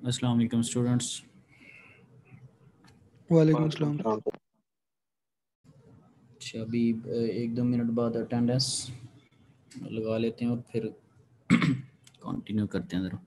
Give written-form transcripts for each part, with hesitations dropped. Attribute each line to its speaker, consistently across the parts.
Speaker 1: अस्सलाम वालेकुम स्टूडेंट्स।
Speaker 2: वालेकुम अस्सलाम।
Speaker 1: अच्छा, अभी 1-2 मिनट बाद अटेंडेंस लगा लेते हैं और फिर कंटिन्यू करते हैं ज़रा।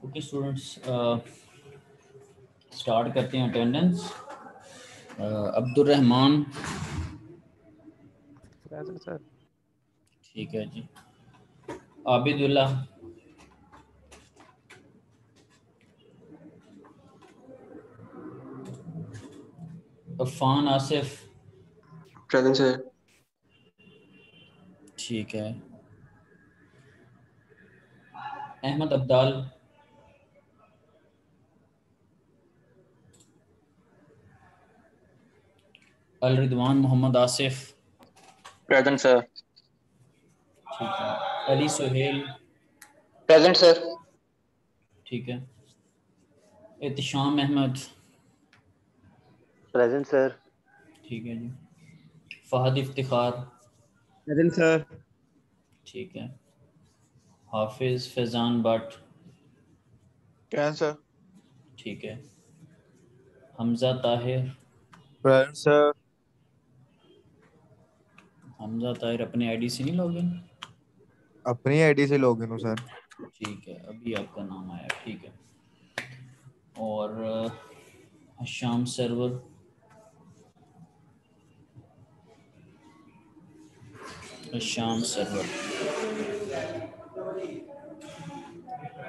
Speaker 1: ओके स्टूडेंट्स, स्टार्ट करते हैं attendance. Abdul Rahman,
Speaker 3: present sir.
Speaker 1: ठीक है जी। Abidullah, Afan Asif,
Speaker 4: present sir.
Speaker 1: ठीक है। Ahmad Abdal, Al Ridwan Mohammad Asif,
Speaker 4: present sir.
Speaker 1: ठीक है। Ali Suhail,
Speaker 4: present sir.
Speaker 1: ठीक है। Ehtisham Ahmad,
Speaker 3: present sir.
Speaker 1: ठीक है जी। Fahad Iftikhar,
Speaker 2: present sir.
Speaker 1: ठीक है। Hafiz Faizan Bhat,
Speaker 4: present sir.
Speaker 1: ठीक है। Hamza Tahir,
Speaker 5: present sir.
Speaker 1: हमज़ा ताहिर अपने आईडी से नहीं लॉगिन,
Speaker 5: अपनी आईडी से लॉगिन हूँ सर।
Speaker 1: ठीक है, अभी आपका नाम आया, ठीक है। और हशाम सरवर, हशाम सरवर,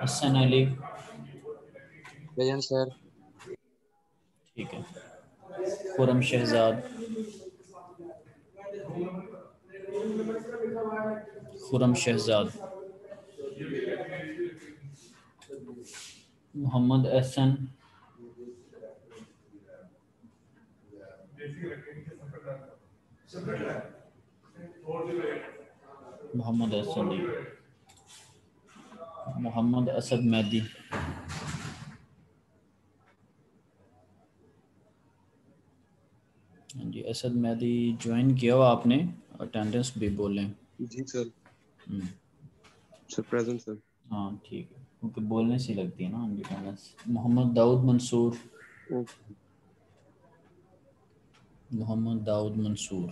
Speaker 1: हसन अली,
Speaker 4: प्रेजेंट सर।
Speaker 1: ठीक है। खुरम शहजाद, खुरम शहजाद, मोहम्मद एहसन, मोहम्मद एहसन नहीं, मोहम्मद असद मेहदी, हाँ जी। असद मेहदी ज्वाइन किया हो आपने, अटेंडेंस भी बोलें।
Speaker 4: जी sir.
Speaker 1: Hmm,
Speaker 4: sir present sir.
Speaker 1: हाँ ठीक है, क्योंकि बोलने से लगती है ना attendance. Mohammad Daud Mansoor, Mohammad Daud Mansoor,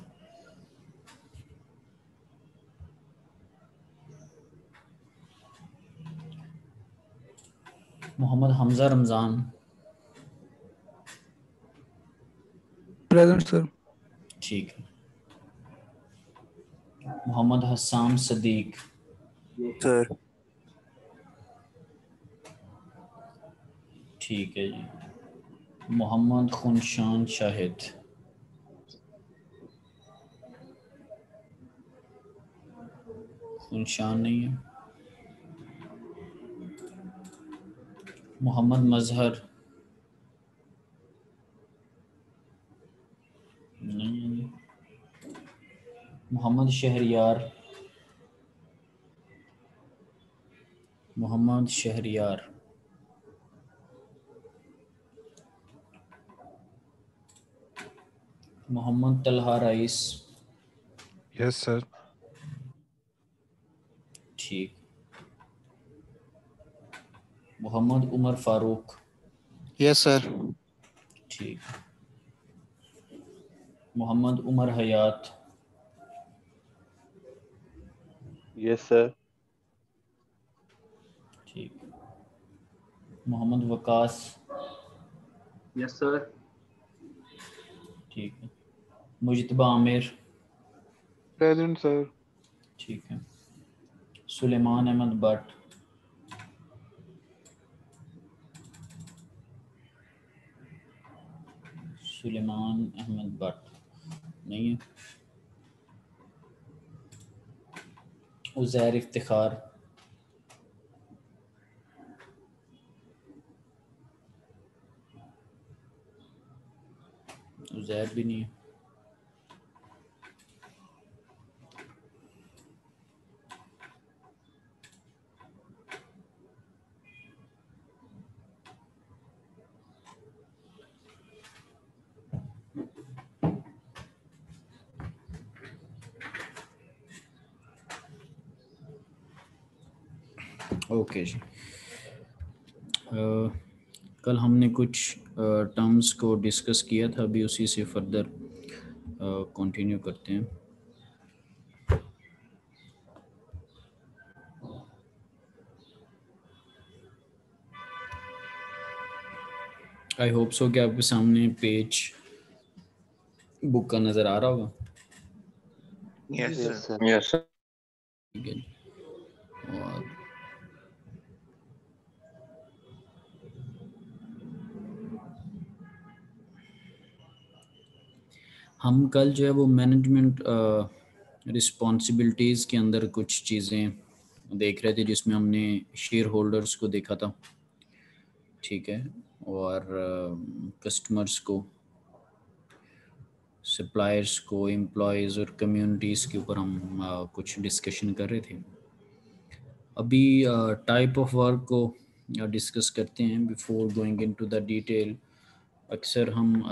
Speaker 1: Mohammad Hamza Ramzan,
Speaker 2: present sir.
Speaker 1: ठीक है। मोहम्मद हसाम सदीक,
Speaker 5: सर।
Speaker 1: ठीक है जी। मोहम्मद खुनशान शाहिद, खुनशान नहीं है। मोहम्मद मजहर, नहीं है जी। Mohammad Shahryar, Mohammad Shahryar, Mohammad Talha rice.
Speaker 3: Yes, sir.
Speaker 1: ठीक। मोहम्मद उमर फारूक।
Speaker 2: Yes, sir.
Speaker 1: ठीक। मोहम्मद उमर हयात।
Speaker 4: Yes, sir.
Speaker 1: ठीक। मोहम्मद वकास।
Speaker 4: Yes, sir.
Speaker 1: ठीक है। मुजतबा आमिर।
Speaker 2: Present, sir.
Speaker 1: ठीक है। सुलेमान अहमद भट्ट। सुलेमान अहमद भट्ट नहीं है। उज़ैर इफ्तिखार। उज़ैर भी नहीं है। ओके जी। कल हमने कुछ टर्म्स को डिस्कस किया था, अभी उसी से फर्दर कंटिन्यू करते हैं। आई होप सो कि आपके सामने पेज बुक का नज़र आ रहा होगा।
Speaker 4: Yes,
Speaker 2: Yes,
Speaker 4: sir.
Speaker 2: sir.
Speaker 4: Yes, sir.
Speaker 1: ठीक है जी। और हम कल जो है वो मैनेजमेंट रिस्पॉन्सिबिलिटीज़ के अंदर कुछ चीज़ें देख रहे थे, जिसमें हमने शेयर होल्डर्स को देखा था, ठीक है, और कस्टमर्स को, सप्लायर्स को, एम्प्लॉयज़ और कम्युनिटीज़ के ऊपर हम कुछ डिस्कशन कर रहे थे। अभी टाइप ऑफ वर्क को डिस्कस करते हैं before going into the detail. अक्सर हम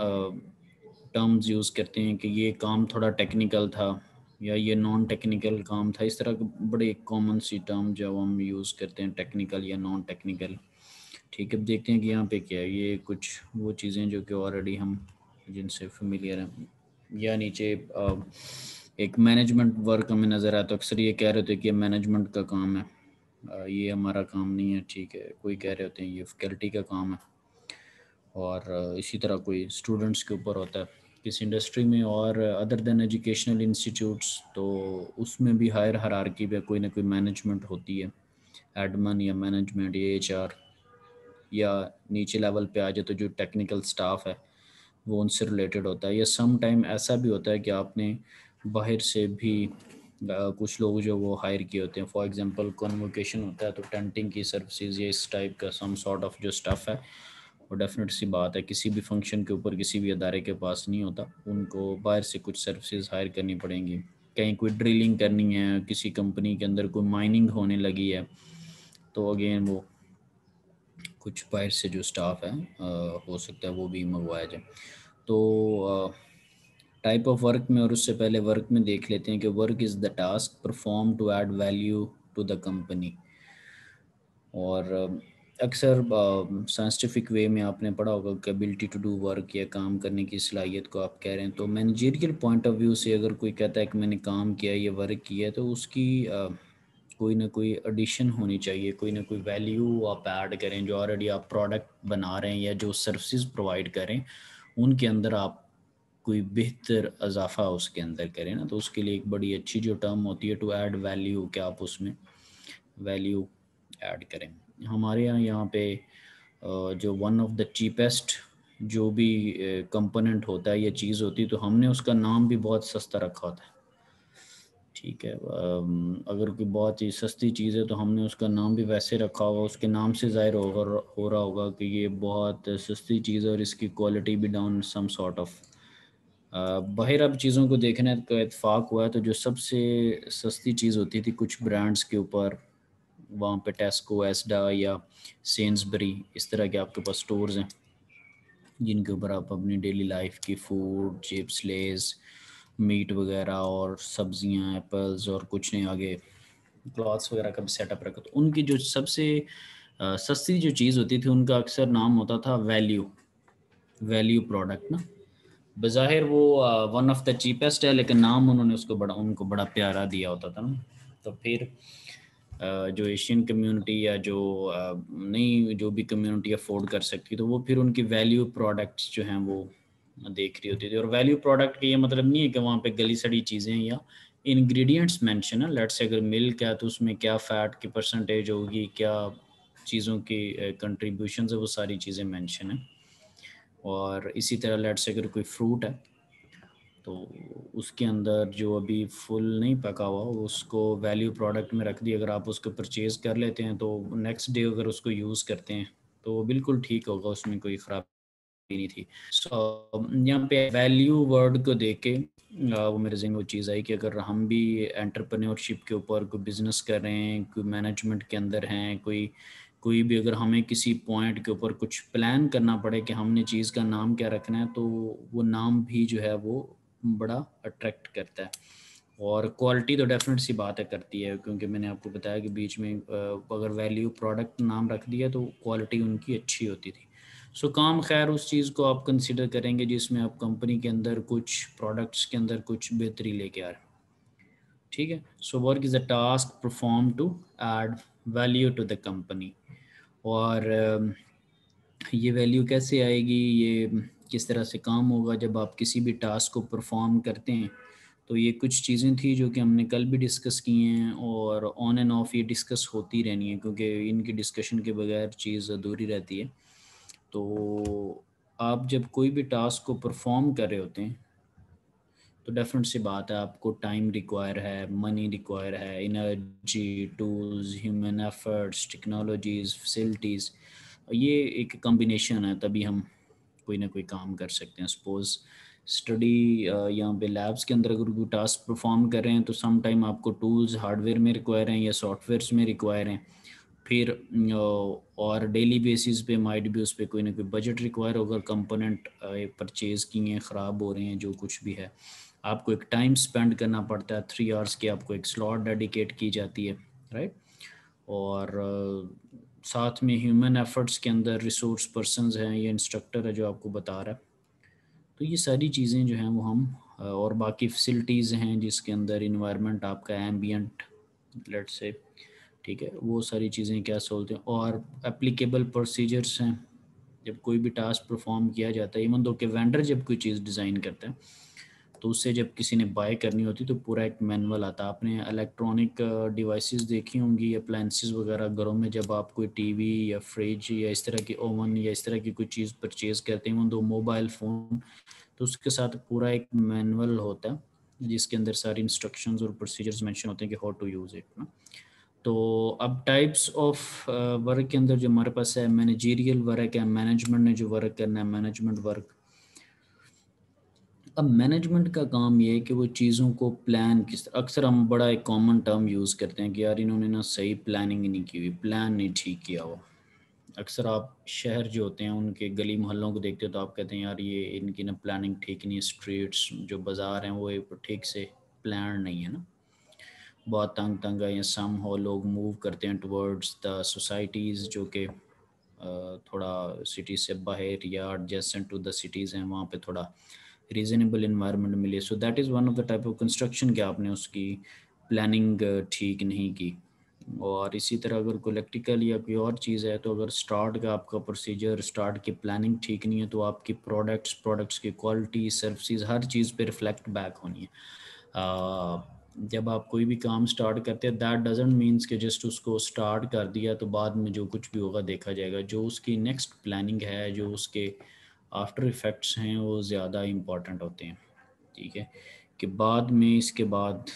Speaker 1: टर्म्स यूज़ करते हैं कि ये काम थोड़ा टेक्निकल था या ये नॉन टेक्निकल काम था। इस तरह के बड़े कॉमन सी टर्म जो हम यूज़ करते हैं, टेक्निकल या नॉन टेक्निकल। ठीक है, अब देखते हैं कि यहाँ पे क्या है। ये कुछ वो चीज़ें जो कि ऑलरेडी हम जिनसे फेमिलियर हैं, या नीचे एक मैनेजमेंट वर्क हमें नज़र आया, तो अक्सर ये कह रहे थे कि मैनेजमेंट का काम है, ये हमारा काम नहीं है। ठीक है, कोई कह रहे होते हैं ये फैकल्टी का काम है, और इसी तरह कोई स्टूडेंट्स के ऊपर होता है किस इंडस्ट्री में। और अदर देन एजुकेशनल इंस्टीट्यूट्स, तो उसमें भी हायर हायरार्की पे कोई ना कोई मैनेजमेंट होती है, एडमिन या मैनेजमेंट या एचआर, या नीचे लेवल पे आ जाए तो जो टेक्निकल स्टाफ है वो उनसे रिलेटेड होता है। या सम टाइम ऐसा भी होता है कि आपने बाहर से भी कुछ लोग जो वो हायर किए होते हैं। फॉर एग्जांपल कन्वोकेशन होता है तो टेंटिंग की सर्विसेज या इस टाइप का सम सॉर्ट ऑफ जो स्टफ़ है, वो डेफिनेट सी बात है किसी भी फंक्शन के ऊपर किसी भी अदारे के पास नहीं होता, उनको बाहर से कुछ सर्विसेज हायर करनी पड़ेंगी। कहीं कोई ड्रिलिंग करनी है, किसी कंपनी के अंदर कोई माइनिंग होने लगी है, तो अगेन वो कुछ बाहर से जो स्टाफ है हो सकता है वो भी मंगवाया जाए। तो टाइप ऑफ वर्क में, और उससे पहले वर्क में देख लेते हैं कि work is the task perform to add value to the company. और अक्सर साइंटिफिक वे में आपने पढ़ा होगा कि एबिलिटी टू डू वर्क, या काम करने की सलाहियत को आप कह रहे हैं। तो मैनेजरियल पॉइंट ऑफ व्यू से अगर कोई कहता है कि मैंने काम किया, ये वर्क किया है, तो उसकी कोई ना कोई एडिशन होनी चाहिए, कोई ना कोई वैल्यू आप ऐड करें। जो ऑलरेडी आप प्रोडक्ट बना रहे हैं या जो सर्विसेज प्रोवाइड करें, उनके अंदर आप कोई बेहतर इजाफा उसके अंदर करें ना। तो उसके लिए एक बड़ी अच्छी जो टर्म होती है टू ऐड वैल्यू, कि आप उसमें वैल्यू ऐड करें। हमारे यहाँ पे जो वन ऑफ द चीपेस्ट जो भी कंपोनेंट होता है या चीज़ होती है, तो हमने उसका नाम भी बहुत सस्ता रखा होता है। ठीक है, अगर कोई बहुत ही सस्ती चीज़ है तो हमने उसका नाम भी वैसे रखा होगा, उसके नाम से ज़ाहिर हो रहा होगा कि ये बहुत सस्ती चीज़ है और इसकी क्वालिटी भी डाउन सम सॉर्ट ऑफ। बाहर अब चीज़ों को देखने का इत्फाक हुआ है, तो जो सबसे सस्ती चीज़ होती थी कुछ ब्रांड्स के ऊपर, वहाँ पे टेस्को, एस्डा या सेन्सबरी, इस तरह के आपके पास स्टोर्स हैं, जिनके ऊपर आप अपनी डेली लाइफ की फूड, चिप्स, लेस, मीट वगैरह और सब्जियां, एप्पल्स और कुछ नहीं, आगे क्लॉथ्स वगैरह का भी सेटअप रखा। तो उनकी जो सबसे सस्ती जो चीज़ होती थी उनका अक्सर नाम होता था वैल्यू प्रोडक्ट ना। बज़ाहिर वो वन ऑफ द चीपेस्ट है, लेकिन नाम उन्होंने उनको बड़ा प्यारा दिया होता था ना। तो फिर जो एशियन कम्युनिटी या जो नई जो भी कम्युनिटी अफोर्ड कर सकती तो वो फिर उनकी वैल्यू प्रोडक्ट्स जो हैं वो देख रही होती थी। और वैल्यू प्रोडक्ट का ये मतलब नहीं है कि वहाँ पे गली सड़ी चीज़ें या इंग्रेडिएंट्स मेंशन है। लेट्स से अगर मिल्क है तो उसमें क्या फ़ैट की परसेंटेज होगी, क्या चीज़ों की कंट्रीब्यूशन है, वो सारी चीज़ें मेंशन है। और इसी तरह लेट्स से अगर कोई फ्रूट है तो उसके अंदर जो अभी फुल नहीं पका हुआ उसको वैल्यू प्रोडक्ट में रख दिया। अगर आप उसको परचेज़ कर लेते हैं तो नेक्स्ट डे अगर उसको यूज़ करते हैं तो वो बिल्कुल ठीक होगा, उसमें कोई ख़राबी नहीं थी। सो यहाँ पे वैल्यू वर्ड को देख के वो मेरे ज़हन में वो चीज़ आई कि अगर हम भी एंटरप्रेन्योरशिप के ऊपर कोई बिज़नेस कर रहे हैं, कोई मैनेजमेंट के अंदर हैं, कोई कोई भी अगर हमें किसी पॉइंट के ऊपर कुछ प्लान करना पड़े कि हमने चीज़ का नाम क्या रखना है, तो वो नाम भी जो है वो बड़ा अट्रैक्ट करता है। और क्वालिटी तो डेफिनेट सी बात है करती है, क्योंकि मैंने आपको बताया कि बीच में अगर वैल्यू प्रोडक्ट नाम रख दिया तो क्वालिटी उनकी अच्छी होती थी। सो काम खैर उस चीज़ को आप कंसिडर करेंगे जिसमें आप कंपनी के अंदर कुछ प्रोडक्ट्स के अंदर कुछ बेहतरी लेके आ रहे हैं। ठीक है। So work is a task perform to add value to the company. और ये वैल्यू कैसे आएगी, ये किस तरह से काम होगा जब आप किसी भी टास्क को परफॉर्म करते हैं। तो ये कुछ चीज़ें थी जो कि हमने कल भी डिस्कस की हैं और ऑन एंड ऑफ ये डिस्कस होती रहनी है, क्योंकि इनकी डिस्कशन के बगैर चीज़ अधूरी रहती है। तो आप जब कोई भी टास्क को परफॉर्म कर रहे होते हैं तो डेफिनेट सी बात है आपको टाइम रिक्वायर है, मनी रिक्वायर है, energy, tools, human efforts, technologies, facilities, ये एक कॉम्बिनेशन है, तभी हम कोई ना कोई काम कर सकते हैं। सपोज़ स्टडी यहाँ पे लैब्स के अंदर अगर कोई टास्क परफॉर्म कर रहे हैं तो सम टाइम आपको टूल्स हार्डवेयर में रिक्वायर हैं या सॉफ्टवेयर्स में रिक्वायर हैं। फिर और डेली बेसिस पे माइट भी उस पर कोई ना कोई बजट रिक्वायर होगा, कंपोनेंट परचेज़ किए हैं, ख़राब हो रहे हैं, जो कुछ भी है आपको एक टाइम स्पेंड करना पड़ता है। 3 आवर्स की आपको एक स्लॉट डेडिकेट की जाती है, राइट। और साथ में ह्यूमन एफर्ट्स के अंदर रिसोर्स पर्सन्स हैं, ये इंस्ट्रक्टर है जो आपको बता रहा है। तो ये सारी चीज़ें जो हैं वो हम और बाकी फैसिलिटीज़ हैं जिसके अंदर इन्वायरमेंट आपका एम्बियंट लेट्स से, ठीक है, वो सारी चीज़ें क्या सोचते हैं। और एप्लीकेबल प्रोसीजर्स हैं जब कोई भी टास्क परफॉर्म किया जाता है। इवन दो कि वेंडर जब कोई चीज़ डिज़ाइन करता है तो उससे जब किसी ने बाय करनी होती तो पूरा एक मैनुअल आता है। आपने इलेक्ट्रॉनिक डिवाइसेस देखी होंगी, अप्लायंसेस वगैरह घरों में, जब आप कोई टीवी या फ्रिज या इस तरह की ओवन या इस तरह की कोई चीज़ परचेज़ करते हैं, दो मोबाइल फ़ोन, तो उसके साथ पूरा एक मैनुअल होता है जिसके अंदर सारी इंस्ट्रक्शंस और प्रोसीजर्स मेंशन होते हैं कि हाउ टू यूज़ इट ना। तो अब टाइप्स ऑफ वर्क के अंदर जो हमारे पास है, मैनेजरियल वर्क है, मैनेजमेंट ने जो वर्क करना है, मैनेजमेंट वर्क। अब मैनेजमेंट का काम ये है कि वो चीज़ों को प्लान अक्सर हम बड़ा एक कॉमन टर्म यूज़ करते हैं कि यार इन्होंने ना सही प्लानिंग नहीं की हुई, प्लान नहीं ठीक किया हुआ। अक्सर आप शहर जो होते हैं उनके गली मोहल्लों को देखते हो तो आप कहते हैं यार ये इनकी ना प्लानिंग ठीक नहीं, स्ट्रीट्स जो बाज़ार हैं वो ठीक से प्लान नहीं है ना, बहुत तंग तंग है। या सम हो लोग मूव करते हैं टुवर्ड्स द सोसाइटीज़ जो कि थोड़ा सिटी से बाहर या एडजेसेंट टू द सिटीज़ हैं, वहाँ पे थोड़ा रीजनेबल इन्वायरमेंट मिले। So that is one of the type of construction कि आपने उसकी प्लानिंग ठीक नहीं की। और इसी तरह अगर कोई इलेक्ट्रिकल या कोई और चीज़ है तो अगर स्टार्ट का आपका प्रोसीजर, स्टार्ट की प्लानिंग ठीक नहीं है तो आपकी प्रोडक्ट्स की क्वालिटी, सर्विसेज, हर चीज़ पे रिफ्लेक्ट बैक होनी है। जब आप कोई भी काम स्टार्ट करते हैं दैट डजंट मीन्स कि जस्ट उसको स्टार्ट कर दिया तो बाद में जो कुछ भी होगा देखा जाएगा। जो उसकी नेक्स्ट प्लानिंग है, जो उसके आफ्टर इफ़ेक्ट्स हैं, वो ज़्यादा इम्पॉर्टेंट होते हैं। ठीक है, कि बाद में इसके बाद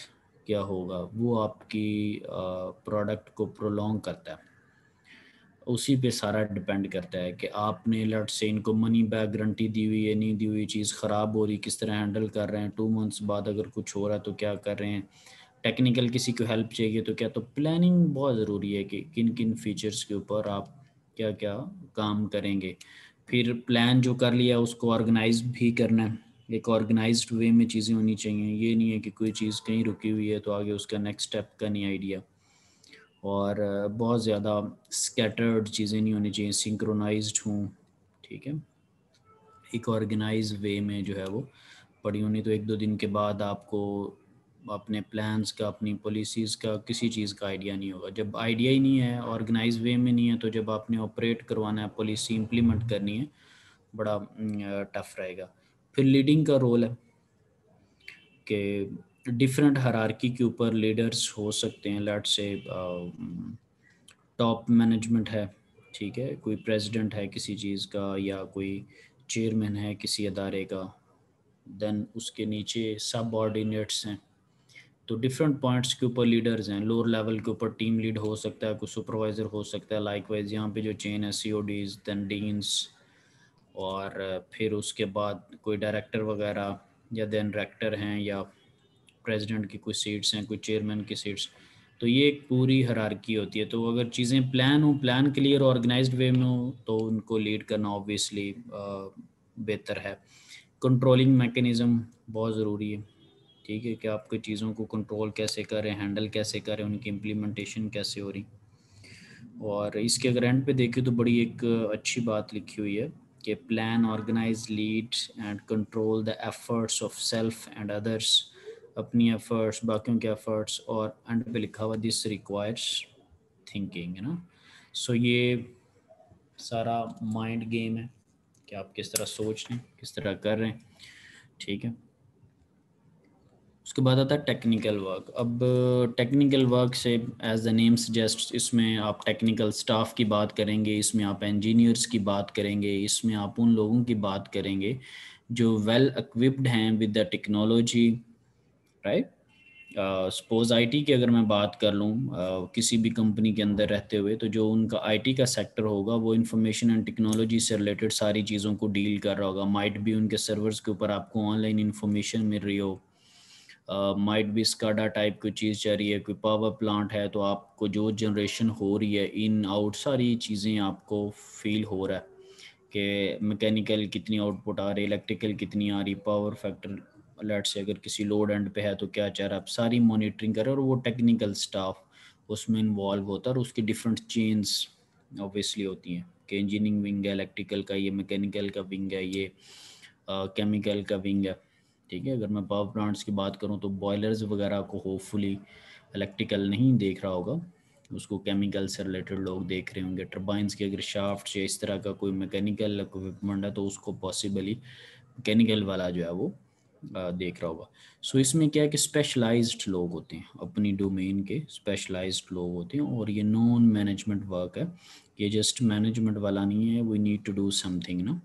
Speaker 1: क्या होगा वो आपकी प्रोडक्ट को प्रोलॉन्ग करता है। उसी पे सारा डिपेंड करता है कि आपने लट से इनको मनी बैक गारंटी दी हुई है, नहीं दी हुई, चीज़ ख़राब हो रही किस तरह हैंडल कर रहे हैं, 2 मंथ्स बाद अगर कुछ हो रहा है तो क्या कर रहे हैं, टेक्निकल किसी को हेल्प चाहिए तो क्या। तो प्लानिंग बहुत ज़रूरी है कि किन किन फीचर्स के ऊपर आप क्या क्या काम करेंगे। फिर प्लान जो कर लिया उसको ऑर्गेनाइज भी करना है, एक ऑर्गेनाइज्ड वे में चीज़ें होनी चाहिए। ये नहीं है कि कोई चीज़ कहीं रुकी हुई है तो आगे उसका नेक्स्ट स्टेप का नहीं आइडिया, और बहुत ज़्यादा स्कैटर्ड चीज़ें नहीं होनी चाहिए, सिंक्रोनाइज्ड हूँ, ठीक है। एक ऑर्गेनाइज वे में जो है वो पड़ी होनी, तो एक दो दिन के बाद आपको अपने प्लान्स का, अपनी पॉलिसीज़ का, किसी चीज़ का आइडिया नहीं होगा। जब आइडिया ही नहीं है, ऑर्गेनाइज वे में नहीं है, तो जब आपने ऑपरेट करवाना है, पॉलिसी इम्प्लीमेंट करनी है, बड़ा टफ रहेगा। फिर लीडिंग का रोल है कि डिफरेंट हायरार्की के ऊपर लीडर्स हो सकते हैं। लेट्स से टॉप मैनेजमेंट है, ठीक है, कोई प्रेसिडेंट है किसी चीज़ का या कोई चेयरमैन है किसी अदारे का, देन उसके नीचे सब ऑर्डिनेट्स हैं। तो डिफरेंट पॉइंट्स के ऊपर लीडर्स हैं। लोअर लेवल के ऊपर टीम लीड हो सकता है, कोई सुपरवाइज़र हो सकता है। लाइकवाइज यहाँ पे जो चेन है, CODs, देन डीन्स, और फिर उसके बाद कोई डायरेक्टर वगैरह या देन डायरेक्टर हैं, या प्रेसिडेंट की कुछ सीट्स हैं, कोई चेयरमैन की सीट्स। तो ये एक पूरी हायरार्की होती है। तो अगर चीज़ें प्लान हो, प्लान क्लियर ऑर्गेनाइज्ड वे में हो, तो उनको लीड करना ऑब्वियसली बेहतर है। कंट्रोलिंग मैकेनिज़्म बहुत ज़रूरी है, ठीक है, कि आपको चीज़ों को कंट्रोल कैसे करें, हैंडल कैसे करें, उनकी इम्प्लीमेंटेशन कैसे हो रही। और इसके अगर एंड पे देखें तो बड़ी एक अच्छी बात लिखी हुई है कि plan, organise, lead and control the efforts of self and others, अपनी एफर्ट्स, बाकियों के एफर्ट्स, और एंड पे लिखा हुआ दिस रिक्वायर्स थिंकिंग, है ना। सो ये सारा माइंड गेम है कि आप किस तरह सोच रहे हैं, किस तरह कर रहे हैं, ठीक है। उसके बाद आता है टेक्निकल वर्क। अब टेक्निकल वर्क से एज द नेम सजेस्ट, इसमें आप टेक्निकल स्टाफ की बात करेंगे, इसमें आप इंजीनियर्स की बात करेंगे, इसमें आप उन लोगों की बात करेंगे जो वेल इक्विप्ड हैं with the technology, right. Suppose IT की अगर मैं बात कर लूँ, किसी भी कंपनी के अंदर रहते हुए, तो जो उनका आईटी का सेक्टर होगा वो इंफॉर्मेशन एंड टेक्नोलॉजी से रिलेटेड सारी चीज़ों को डील कर रहा होगा। माइट भी उनके सर्वर्स के ऊपर आपको ऑनलाइन इंफॉर्मेशन मिल रही हो, माइट भी स्काडा टाइप कोई चीज़ चल रही है, कोई पावर प्लांट है, तो आपको जो जनरेशन हो रही है, इन आउट सारी चीज़ें आपको फील हो रहा है कि मैकेनिकल कितनी आउटपुट आ रही है, इलेक्ट्रिकल कितनी आ रही, पावर फैक्टर लेट से अगर किसी लोड एंड पे है तो क्या चल रहा है, आप सारी मॉनिटरिंग कर रहे हो। और वो टेक्निकल स्टाफ उसमें इन्वॉल्व होता है, और उसकी डिफरेंट चेन्स ऑब्वियसली होती हैं कि इंजीनियरिंग विंग है इलेक्ट्रिकल का, ये मैकेनिकल का विंग है, ये केमिकल का विंग है, ठीक है। अगर मैं पावर प्लांट्स की बात करूं तो बॉयलर्स वगैरह को होपफुली इलेक्ट्रिकल नहीं देख रहा होगा, उसको केमिकल से रिलेटेड लोग देख रहे होंगे। टर्बाइंस के अगर शाफ्ट या इस तरह का कोई मैकेनिकल इक्विपमेंट है तो उसको पॉसिबली मैकेनिकल वाला जो है वो देख रहा होगा। सो इसमें क्या है कि स्पेशलाइज्ड लोग होते हैं, अपनी डोमेन के स्पेशलाइज्ड लोग होते हैं, और ये नॉन मैनेजमेंट वर्क है, ये जस्ट मैनेजमेंट वाला नहीं है। We need to do something ना,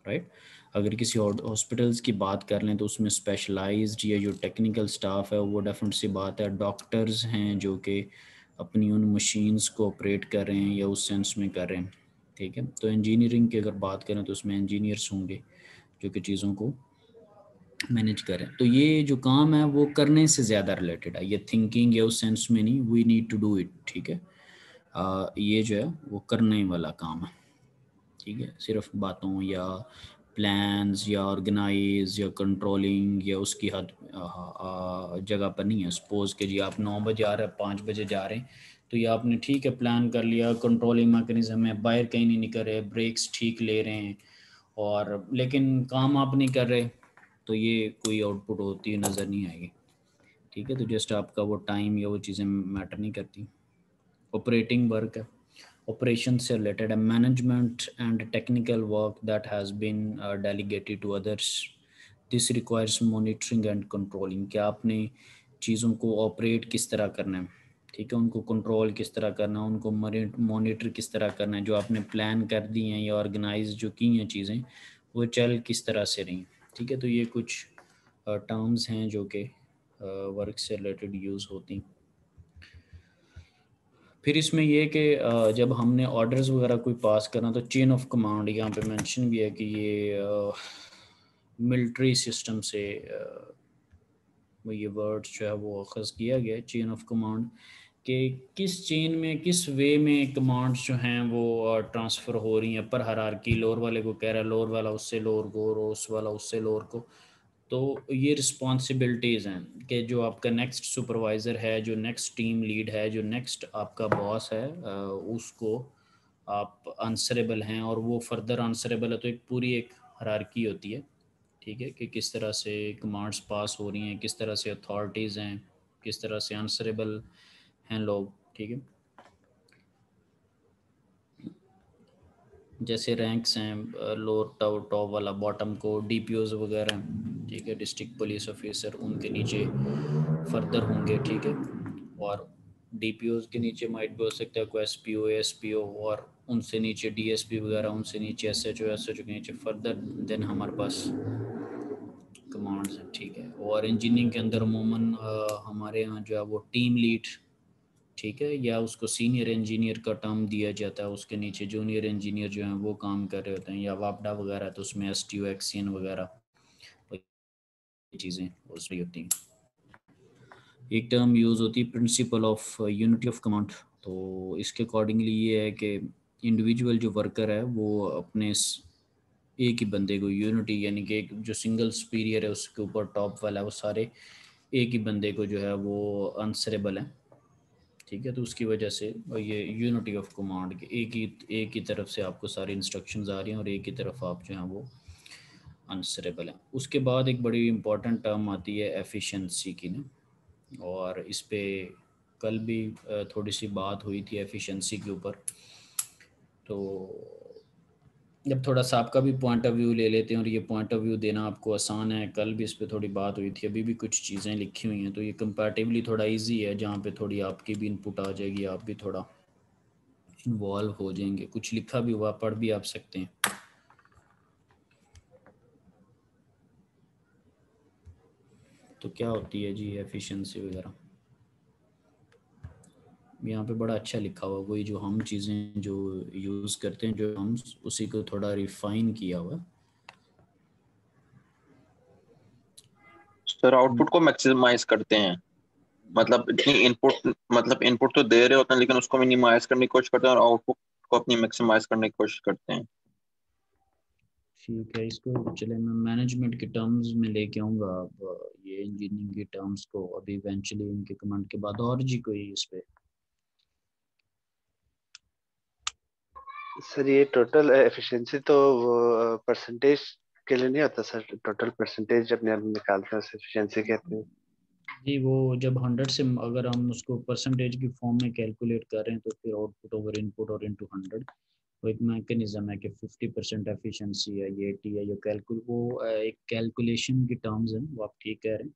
Speaker 1: राइट। अगर किसी हॉस्पिटल्स की बात कर लें तो उसमें स्पेशलाइज्ड या जो टेक्निकल स्टाफ है वो डेफिनेट सी बात है, डॉक्टर्स हैं जो कि अपनी उन मशीन्स को ऑपरेट कर रहे हैं या उस सेंस में कर रहे हैं, ठीक है। तो इंजीनियरिंग की अगर बात करें तो उसमें इंजीनियर्स होंगे जो कि चीज़ों को मैनेज करें। तो ये जो काम है वो करने से ज़्यादा रिलेटेड है, ये थिंकिंग या उस सेंस में नहीं, we need to do it, ठीक है। ये जो है वो करने वाला काम है, ठीक है। सिर्फ बातों या प्लान्स या ऑर्गेनाइज या कंट्रोलिंग या उसकी हद जगह पर नहीं है। सपोज के जी आप 9 बजे आ रहे हैं, 5 बजे जा रहे हैं, तो ये आपने ठीक है प्लान कर लिया, कंट्रोलिंग मैकेनिज्म है, बाहर कहीं नहीं निकल रहे, ब्रेक्स ठीक ले रहे हैं, और लेकिन काम आप नहीं कर रहे, तो ये कोई आउटपुट होती नज़र नहीं आएगी, ठीक है। तो जस्ट आपका वो टाइम या वो चीज़ें मैटर नहीं करती। ऑपरेटिंग वर्क है, ऑपरेशन से रिलेटेड है, management and technical work that has been delegated to others, this requires monitoring and controlling, कि आपने चीज़ों को ऑपरेट किस तरह करना है, ठीक है, उनको कंट्रोल किस तरह करना है, उनको मॉनिटर किस तरह करना है, जो आपने प्लान कर दी हैं या ऑर्गेनाइज जो की हैं चीज़ें वो चल किस तरह से रही, ठीक है। तो ये कुछ टर्म्स हैं जो कि वर्क से रिलेटेड यूज़ होती हैं। फिर इसमें ये कि जब हमने ऑर्डर्स वगैरह कोई पास करना तो चेन ऑफ कमांड यहाँ पे मेंशन भी है कि ये मिलिट्री सिस्टम से वो ये वर्ड जो है वो अखज़ किया गया है, चेन ऑफ कमांड, कि किस चेन में किस वे में कमांड्स जो हैं वो ट्रांसफ़र हो रही हैं पर हायरार्की। लोअर वाले को कह रहा है लोअर वाला उससे लोअर को, और उस वाला उससे लोअर को। तो ये रिस्पॉन्सिबिलिटीज़ हैं कि जो आपका नेक्स्ट सुपरवाइज़र है, जो नेक्स्ट टीम लीड है, जो नेक्स्ट आपका बॉस है, उसको आप आंसरेबल हैं, और वो फर्दर आंसरेबल है। तो एक पूरी एक हायरार्की होती है, ठीक है, कि किस तरह से कमांड्स पास हो रही हैं, किस तरह से अथॉरिटीज़ हैं, किस तरह से आंसरेबल हैं लोग, ठीक है। जैसे रैंक्स हैं, लोअर टॉप वाला बॉटम को डीपीओज वगैरह, ठीक है, डिस्ट्रिक्ट पुलिस ऑफिसर, उनके नीचे फर्दर होंगे, ठीक है। और डीपीओज के नीचे माइट भी हो सकता है कोई एसपीओ, एसपीओ, और उनसे नीचे डीएसपी वगैरह, उनसे नीचे एसएचओ के नीचे फर्दर देन हमारे पास कमांड्स हैं, ठीक है। और इंजीनियरिंग के अंदर अमूमन हमारे यहाँ जो है वो टीम लीड, ठीक है, या उसको सीनियर इंजीनियर का टर्म दिया जाता है। उसके नीचे जूनियर इंजीनियर जो हैं वो काम कर रहे होते हैं, या वापडा वगैरह, तो उसमें एसटीओ, एक्सीएन वगैरह चीज़ें उसमें होती हैं। एक टर्म यूज़ होती है principle of unity of command. तो इसके अकॉर्डिंगली ये है कि इंडिविजुअल जो वर्कर है वो अपने एक ही बंदे को यूनिटी, यानी कि एक जो सिंगल सुपीरियर है उसके ऊपर टॉप वाला है, वो सारे एक ही बंदे को जो है वो आंसरेबल है, ठीक है। तो उसकी वजह से ये यूनिटी ऑफ कमांड के एक ही तरफ से आपको सारी इंस्ट्रक्शंस आ रही हैं, और एक ही तरफ आप जो हैं वो आंसरेबल हैं। उसके बाद एक बड़ी इंपॉर्टेंट टर्म आती है एफिशिएंसी की ना, और इस पे कल भी थोड़ी सी बात हुई थी एफिशिएंसी के ऊपर। तो जब थोड़ा सा आपका भी पॉइंट ऑफ व्यू ले लेते हैं, और ये पॉइंट ऑफ व्यू देना आपको आसान है, कल भी इस पे थोड़ी बात हुई थी, अभी भी कुछ चीज़ें लिखी हुई हैं, तो ये कंपैरेटिवली थोड़ा इजी है, जहाँ पे थोड़ी आपकी भी इनपुट आ जाएगी, आप भी थोड़ा इन्वॉल्व हो जाएंगे। कुछ लिखा भी हुआ पढ़ भी आप सकते हैं। तो क्या होती है जी एफिशिएंसी वगैरह, यहाँ पे बड़ा अच्छा लिखा हुआ, वही जो हम चीज़ें जो यूज़ करते हैं, जो हम उसी को थोड़ा रिफाइन किया हुआ।
Speaker 6: सर आउटपुट को मैक्सिमाइज करते हैं, मतलब इतनी इनपुट, मतलब इनपुट तो दे रहे होते हैं लेकिन उसको मिनिमाइज करने की कोशिश करते हैं, और आउटपुट को अपनी मैक्सिमाइज करने की कोशिश करते हैं।
Speaker 1: ठीक है, इसको चले मैं मैनेजमेंट के टर्म्स में लेके आऊँगा। अब ये इंजीनियरिंग के टर्म्स को अभी इवेंचुअली इनके कमेंट के बाद, और जी कोई इस पे।
Speaker 4: सर ये टोटल एफिशिएंसी तो वो परसेंटेज के लिए नहीं होता सर, टोटल परसेंटेज अपने आप निकालते हैं, एफिशिएंसी कहते हैं।
Speaker 1: जी वो जब 100 से अगर हम उसको परसेंटेज की फॉर्म में कैलकुलेट कर रहे हैं, तो फिर आउटपुट ओवर इनपुट और इनटू 100 वो एक मैकेनिज्म है कि 50% एफिशिएंसी है, ये 80 है, ये एक कैलकुलेशन की टर्म्स हैं, वो आप ठीक कह रहे हैं।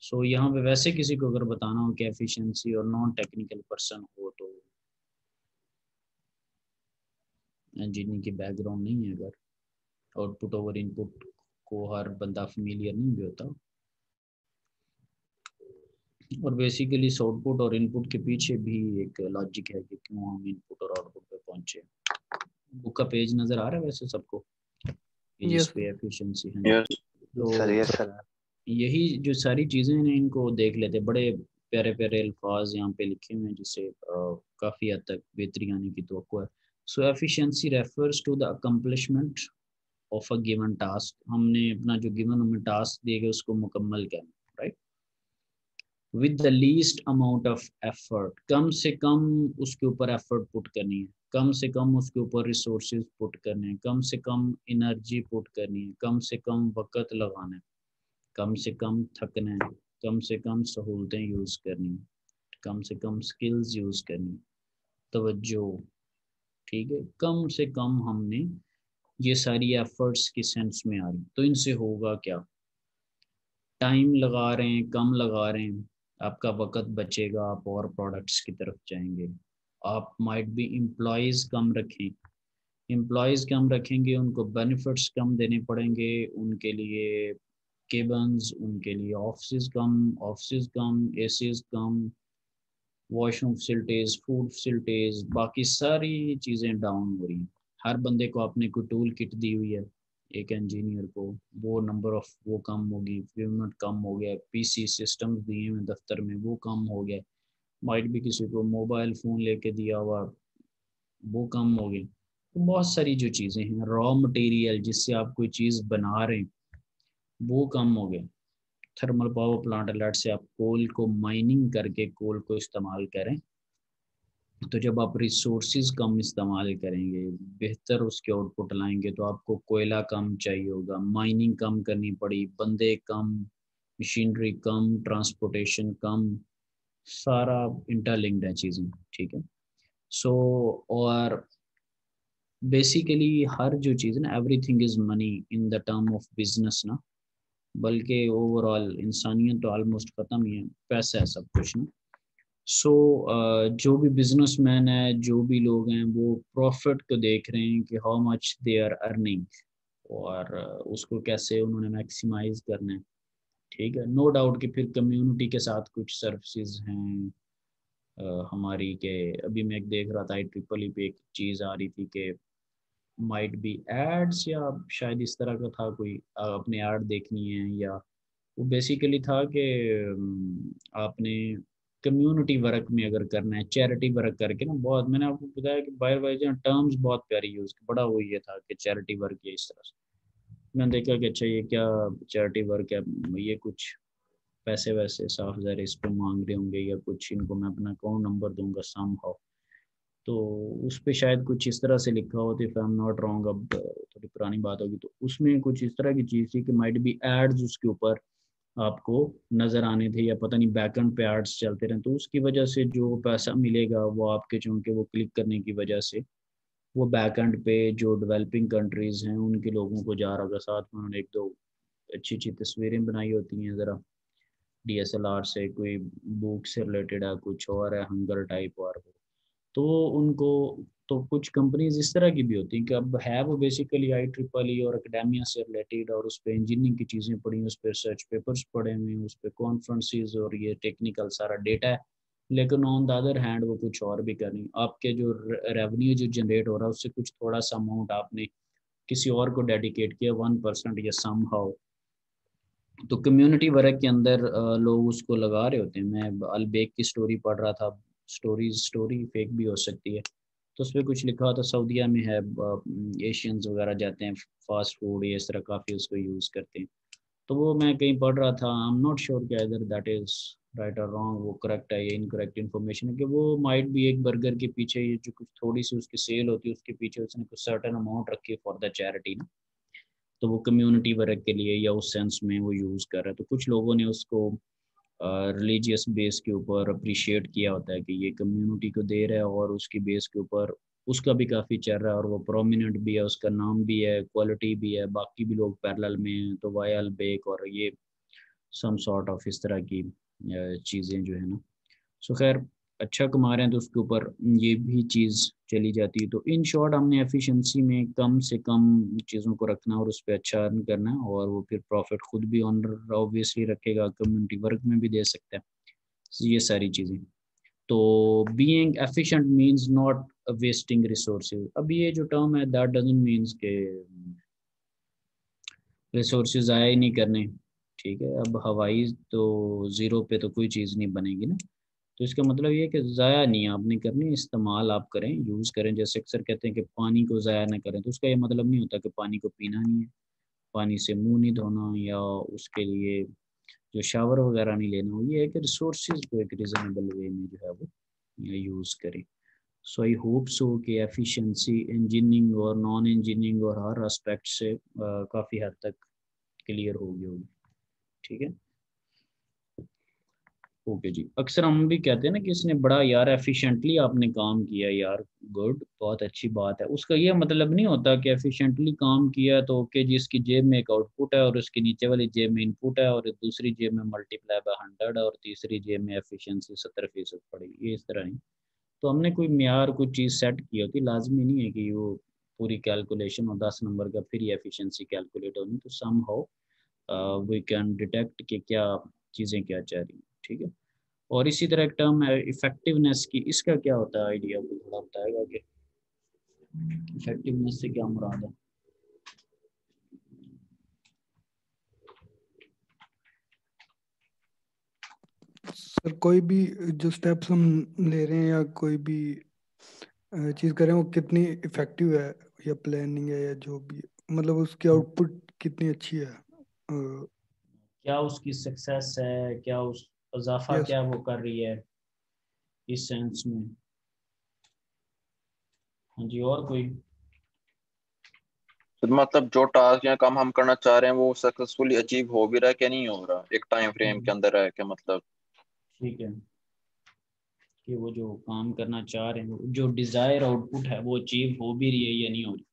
Speaker 1: सो यहाँ पे वैसे किसी को अगर बताना हो कि एफिशिएंसी, और नॉन टेक्निकल पर्सन हो, तो इंजीनियरिंग की बैकग्राउंड नहीं है, अगर आउटपुट ओवर इनपुट को हर बंदा फेमिलियर नहीं भी होता, और बेसिकली आउटपुट और इनपुट के पीछे भी एक लॉजिक है कि क्यों हम इनपुट और आउटपुट पे पहुंचे। बुक का पेज नज़र आ रहा है वैसे सबको, कि जिस
Speaker 2: यस
Speaker 1: पे एफिशिएंसी है।
Speaker 6: यस
Speaker 4: सर
Speaker 1: तो
Speaker 4: ये सर
Speaker 1: यही जो सारी चीज़ें हैं इनको देख लेते, बड़े प्यारे प्यारे अल्फाज यहाँ पे लिखे हुए हैं, जिससे काफ़ी हद तक बेहतरी आने की तवक्को है। So efficiency refers to the accomplishment of a given task. हमने अपना जो गिवन हमें टास्क दिए गए उसको मुकम्मल करना, right, with the least amount of effort. कम से कम उसके ऊपर एफर्ट पुट करनी है, कम से कम उसके ऊपर रिसोर्सेज पुट करने हैं, कम से कम एनर्जी पुट करनी है, कम से कम वक़्त लगाना है, कम से कम थकना है, कम से कम सहूलतें यूज़ करनी है, कम से कम स्किल्स यूज़ करनी है, तवज्जो, ठीक है, कम से कम हमने ये सारी एफर्ट्स की सेंस में आ रही। तो इनसे होगा क्या, टाइम लगा रहे हैं कम लगा रहे हैं, आपका वक़्त बचेगा, आप और प्रोडक्ट्स की तरफ जाएंगे। आप माइट भी एम्प्लॉयज़ कम रखें, एम्प्लॉयज़ कम रखेंगे, उनको बेनिफिट्स कम देने पड़ेंगे, उनके लिए केबन्स, उनके लिए ऑफिस कम, एसीज कम, वॉशरूम फैसिलिटीज़, फूड फैसिलिटीज़, बाकी सारी चीज़ें डाउन हो रही हैं। हर बंदे को आपने कोई टूल किट दी हुई है, एक इंजीनियर को वो नंबर ऑफ वो कम होगी, इक्विपमेंट कम हो गया, पीसी सिस्टम्स दिए हुए दफ्तर में वो कम हो गया, माइट भी किसी को मोबाइल फ़ोन लेके दिया हुआ, वो कम हो गई। तो बहुत सारी जो चीज़ें हैं, रॉ मटेरियल जिससे आप कोई चीज़ बना रहे हैं वो कम हो गए। थर्मल पावर प्लांट अलर्ट से आप कोल को माइनिंग करके कोल को इस्तेमाल करें, तो जब आप रिसोर्सेज कम इस्तेमाल करेंगे, बेहतर उसके आउटपुट लाएंगे, तो आपको कोयला कम चाहिए होगा, माइनिंग कम करनी पड़ी, बंदे कम, मशीनरी कम, ट्रांसपोर्टेशन कम, सारा इंटरलिंक्ड है चीज़ें, ठीक है। सो और बेसिकली हर जो चीज़ ना, everything is money in the term of business ना, बल्कि ओवरऑल इंसानियत तो ऑलमोस्ट ख़त्म ही है, पैसा है सब कुछ ना। सो जो भी बिजनेसमैन है, जो भी लोग हैं, वो प्रॉफिट को देख रहे हैं कि how much they are earning, और उसको कैसे उन्होंने मैक्सिमाइज करना है, ठीक है। नो डाउट कि फिर कम्युनिटी के साथ कुछ सर्विसेज हैं हमारी के, अभी मैं एक देख रहा था IEEE पे एक चीज़ आ रही थी कि माइट बी एड्स, या शायद इस तरह का था कोई, अपने ऐड देखनी है, या वो बेसिकली था कि आपने कम्युनिटी वर्क में अगर करना है, चैरिटी वर्क करके ना, बहुत मैंने आपको बताया कि बाय बाय जो टर्म्स बहुत प्यारी यूज़ की, बड़ा वो ये था कि चैरिटी वर्क ये इस तरह से। मैंने देखा कि अच्छा ये क्या चैरिटी वर्क है, ये कुछ पैसे वैसे साफ ज़ाहिर इस पे मांग रहे होंगे, या कुछ इनको मैं अपना अकाउंट नंबर दूंगा सम हाउ, तो उस पे शायद कुछ इस तरह से लिखा हो, तो if I am not wrong, अब थोड़ी पुरानी बात होगी, तो उसमें कुछ इस तरह की चीज़ थी कि माइट बी एड्स उसके ऊपर आपको नज़र आने थे, या पता नहीं बैकएंड पे एड्स चलते रहे, तो उसकी वजह से जो पैसा मिलेगा वो आपके चूँकि वो क्लिक करने की वजह से वो बैकएंड पे जो डेवलपिंग कंट्रीज़ हैं उनके लोगों को जा रहा होगा। साथ में उन्होंने एक दो अच्छी अच्छी तस्वीरें बनाई होती हैं, ज़रा DSLR से, कोई बुक से रिलेटेड है, कुछ और है, हंगर टाइप, और वो तो उनको, तो कुछ कंपनीज इस तरह की भी होती हैं कि अब है वो बेसिकली IEEE और एकेडेमिया से रिलेटेड, और उस पर इंजीनियरिंग की चीज़ें पढ़ी, उस पर रिसर्च पेपर्स पढ़े हुए हैं, उस पर कॉन्फ्रेंसेज और ये टेक्निकल सारा डेटा है, लेकिन ऑन द अदर हैंड वो कुछ और भी कर रही हैं। आपके जो रेवेन्यू जो जनरेट हो रहा है उससे कुछ थोड़ा सा अमाउंट आपने किसी और को डेडिकेट किया, 1% या सम हाउ, तो कम्युनिटी वर्क के अंदर लोग उसको लगा रहे होते हैं। मैं अलबेक की स्टोरी पढ़ रहा था, स्टोरी फेक भी हो सकती है, तो उस पर कुछ लिखा हुआ था, सऊदीया में है, एशियंस वगैरह जाते हैं फास्ट फूड ये इस तरह काफ़ी उसको यूज़ करते हैं, तो वो मैं कहीं पढ़ रहा था, आई एम नॉट श्योर कि इधर दैट इज़ राइट और रॉन्ग, वो करेक्ट है या इनकरेक्ट इन्फॉर्मेशन है, कि वो माइट भी एक बर्गर के पीछे ये जो कुछ थोड़ी सी उसकी सेल होती है उसके पीछे उसने कुछ सर्टेन अमाउंट रखी है फॉर द चैरिटी ना, तो वो कम्युनिटी वर्क के लिए या उस सेंस में वो यूज़ कर रहा है। तो कुछ लोगों ने उसको रिलीजियस बेस के ऊपर अप्रिशिएट किया होता है कि ये कम्युनिटी को दे रहा है, और उसकी बेस के ऊपर उसका भी काफ़ी चल रहा है, और वो प्रोमिनेंट भी है, उसका नाम भी है, क्वालिटी भी है, बाकी भी लोग पैरेलल में हैं, तो वायल बेक और ये सम सॉर्ट ऑफ इस तरह की चीज़ें जो है ना, सो खैर अच्छा कमा रहे हैं तो उसके ऊपर ये भी चीज़ चली जाती है। तो इन शॉर्ट हमने एफिशिएंसी में कम से कम चीज़ों को रखना और उस पे अच्छा अर्न करना है, और वो फिर प्रॉफिट खुद भी ऑनर ऑब्वियसली रखेगा, कम्युनिटी वर्क में भी दे सकता है, ये सारी चीज़ें। तो being efficient means not wasting resources. अब ये जो टर्म है दैट डजंट मींस के रिसोर्सेज ज़ाया ही नहीं करने, ठीक है। अब हवाई तो ज़ीरो पे तो कोई चीज़ नहीं बनेगी ना, तो इसका मतलब ये है कि ज़ाया नहीं आपने करनी, इस्तेमाल आप करें, यूज़ करें। जैसे अक्सर कहते हैं कि पानी को ज़ाया ना करें, तो उसका ये मतलब नहीं होता कि पानी को पीना नहीं है, पानी से मुंह नहीं धोना, या उसके लिए जो शावर वगैरह नहीं लेना हो, ये है कि रिसोर्सेज को एक रिजनेबल वे में जो है वो यूज़ करें। सो आई होप सो कि एफिशिएंसी इंजीनियरिंग और नॉन इंजीनियरिंग और हर एस्पेक्ट से काफ़ी हद तक क्लियर हो गई होगी, ठीक है। ओके जी, अक्सर हम भी कहते हैं ना कि इसने बड़ा यार एफिशिएंटली आपने काम किया यार, गुड, बहुत अच्छी बात है। उसका ये मतलब नहीं होता कि एफिशिएंटली काम किया तो ओके जी, इसकी जेब में एक आउटपुट है और उसकी नीचे वाली जेब में इनपुट है, और दूसरी जेब में मल्टीप्लाई बाय 100 और तीसरी जेब में एफिशिएंसी 70% पड़ेगी, ये इस तरह नहीं। तो हमने कोई म्यार कोई चीज़ सेट की होती, लाजमी नहीं है कि वो पूरी कैलकुलेशन और 10 नंबर का फिर ही एफिशिएंसी कैलकुलेट होनी, तो somehow we can detect कि क्या चीज़ें क्या चाह रही हैं, ठीक है। और इसी तरह एक टर्म है इफेक्टिवनेस की, इसका क्या होता है आइडिया, को थोड़ा बताएगा कि इफेक्टिवनेस से क्या मुराद है।
Speaker 7: सर कोई भी जो स्टेप्स हम ले रहे हैं या कोई भी चीज कर रहे हैं वो कितनी इफेक्टिव है या प्लानिंग है या जो भी, मतलब उसकी आउटपुट कितनी अच्छी है।
Speaker 1: क्या उसकी सक्सेस है, क्या उस इजाफा
Speaker 7: यस।
Speaker 1: क्या वो कर रही है इस सेंस में। हाँ जी, और कोई।
Speaker 6: तो मतलब जो टास्क या काम हम करना चाह रहे हैं वो सक्सेसफुली अचीव हो भी रहा है क्या, नहीं हो रहा, एक टाइम फ्रेम के अंदर है क्या मतलब।
Speaker 1: ठीक है, कि वो जो काम करना चाह रहे हैं, जो डिजायर आउटपुट है वो अचीव हो भी रही है या नहीं हो रही।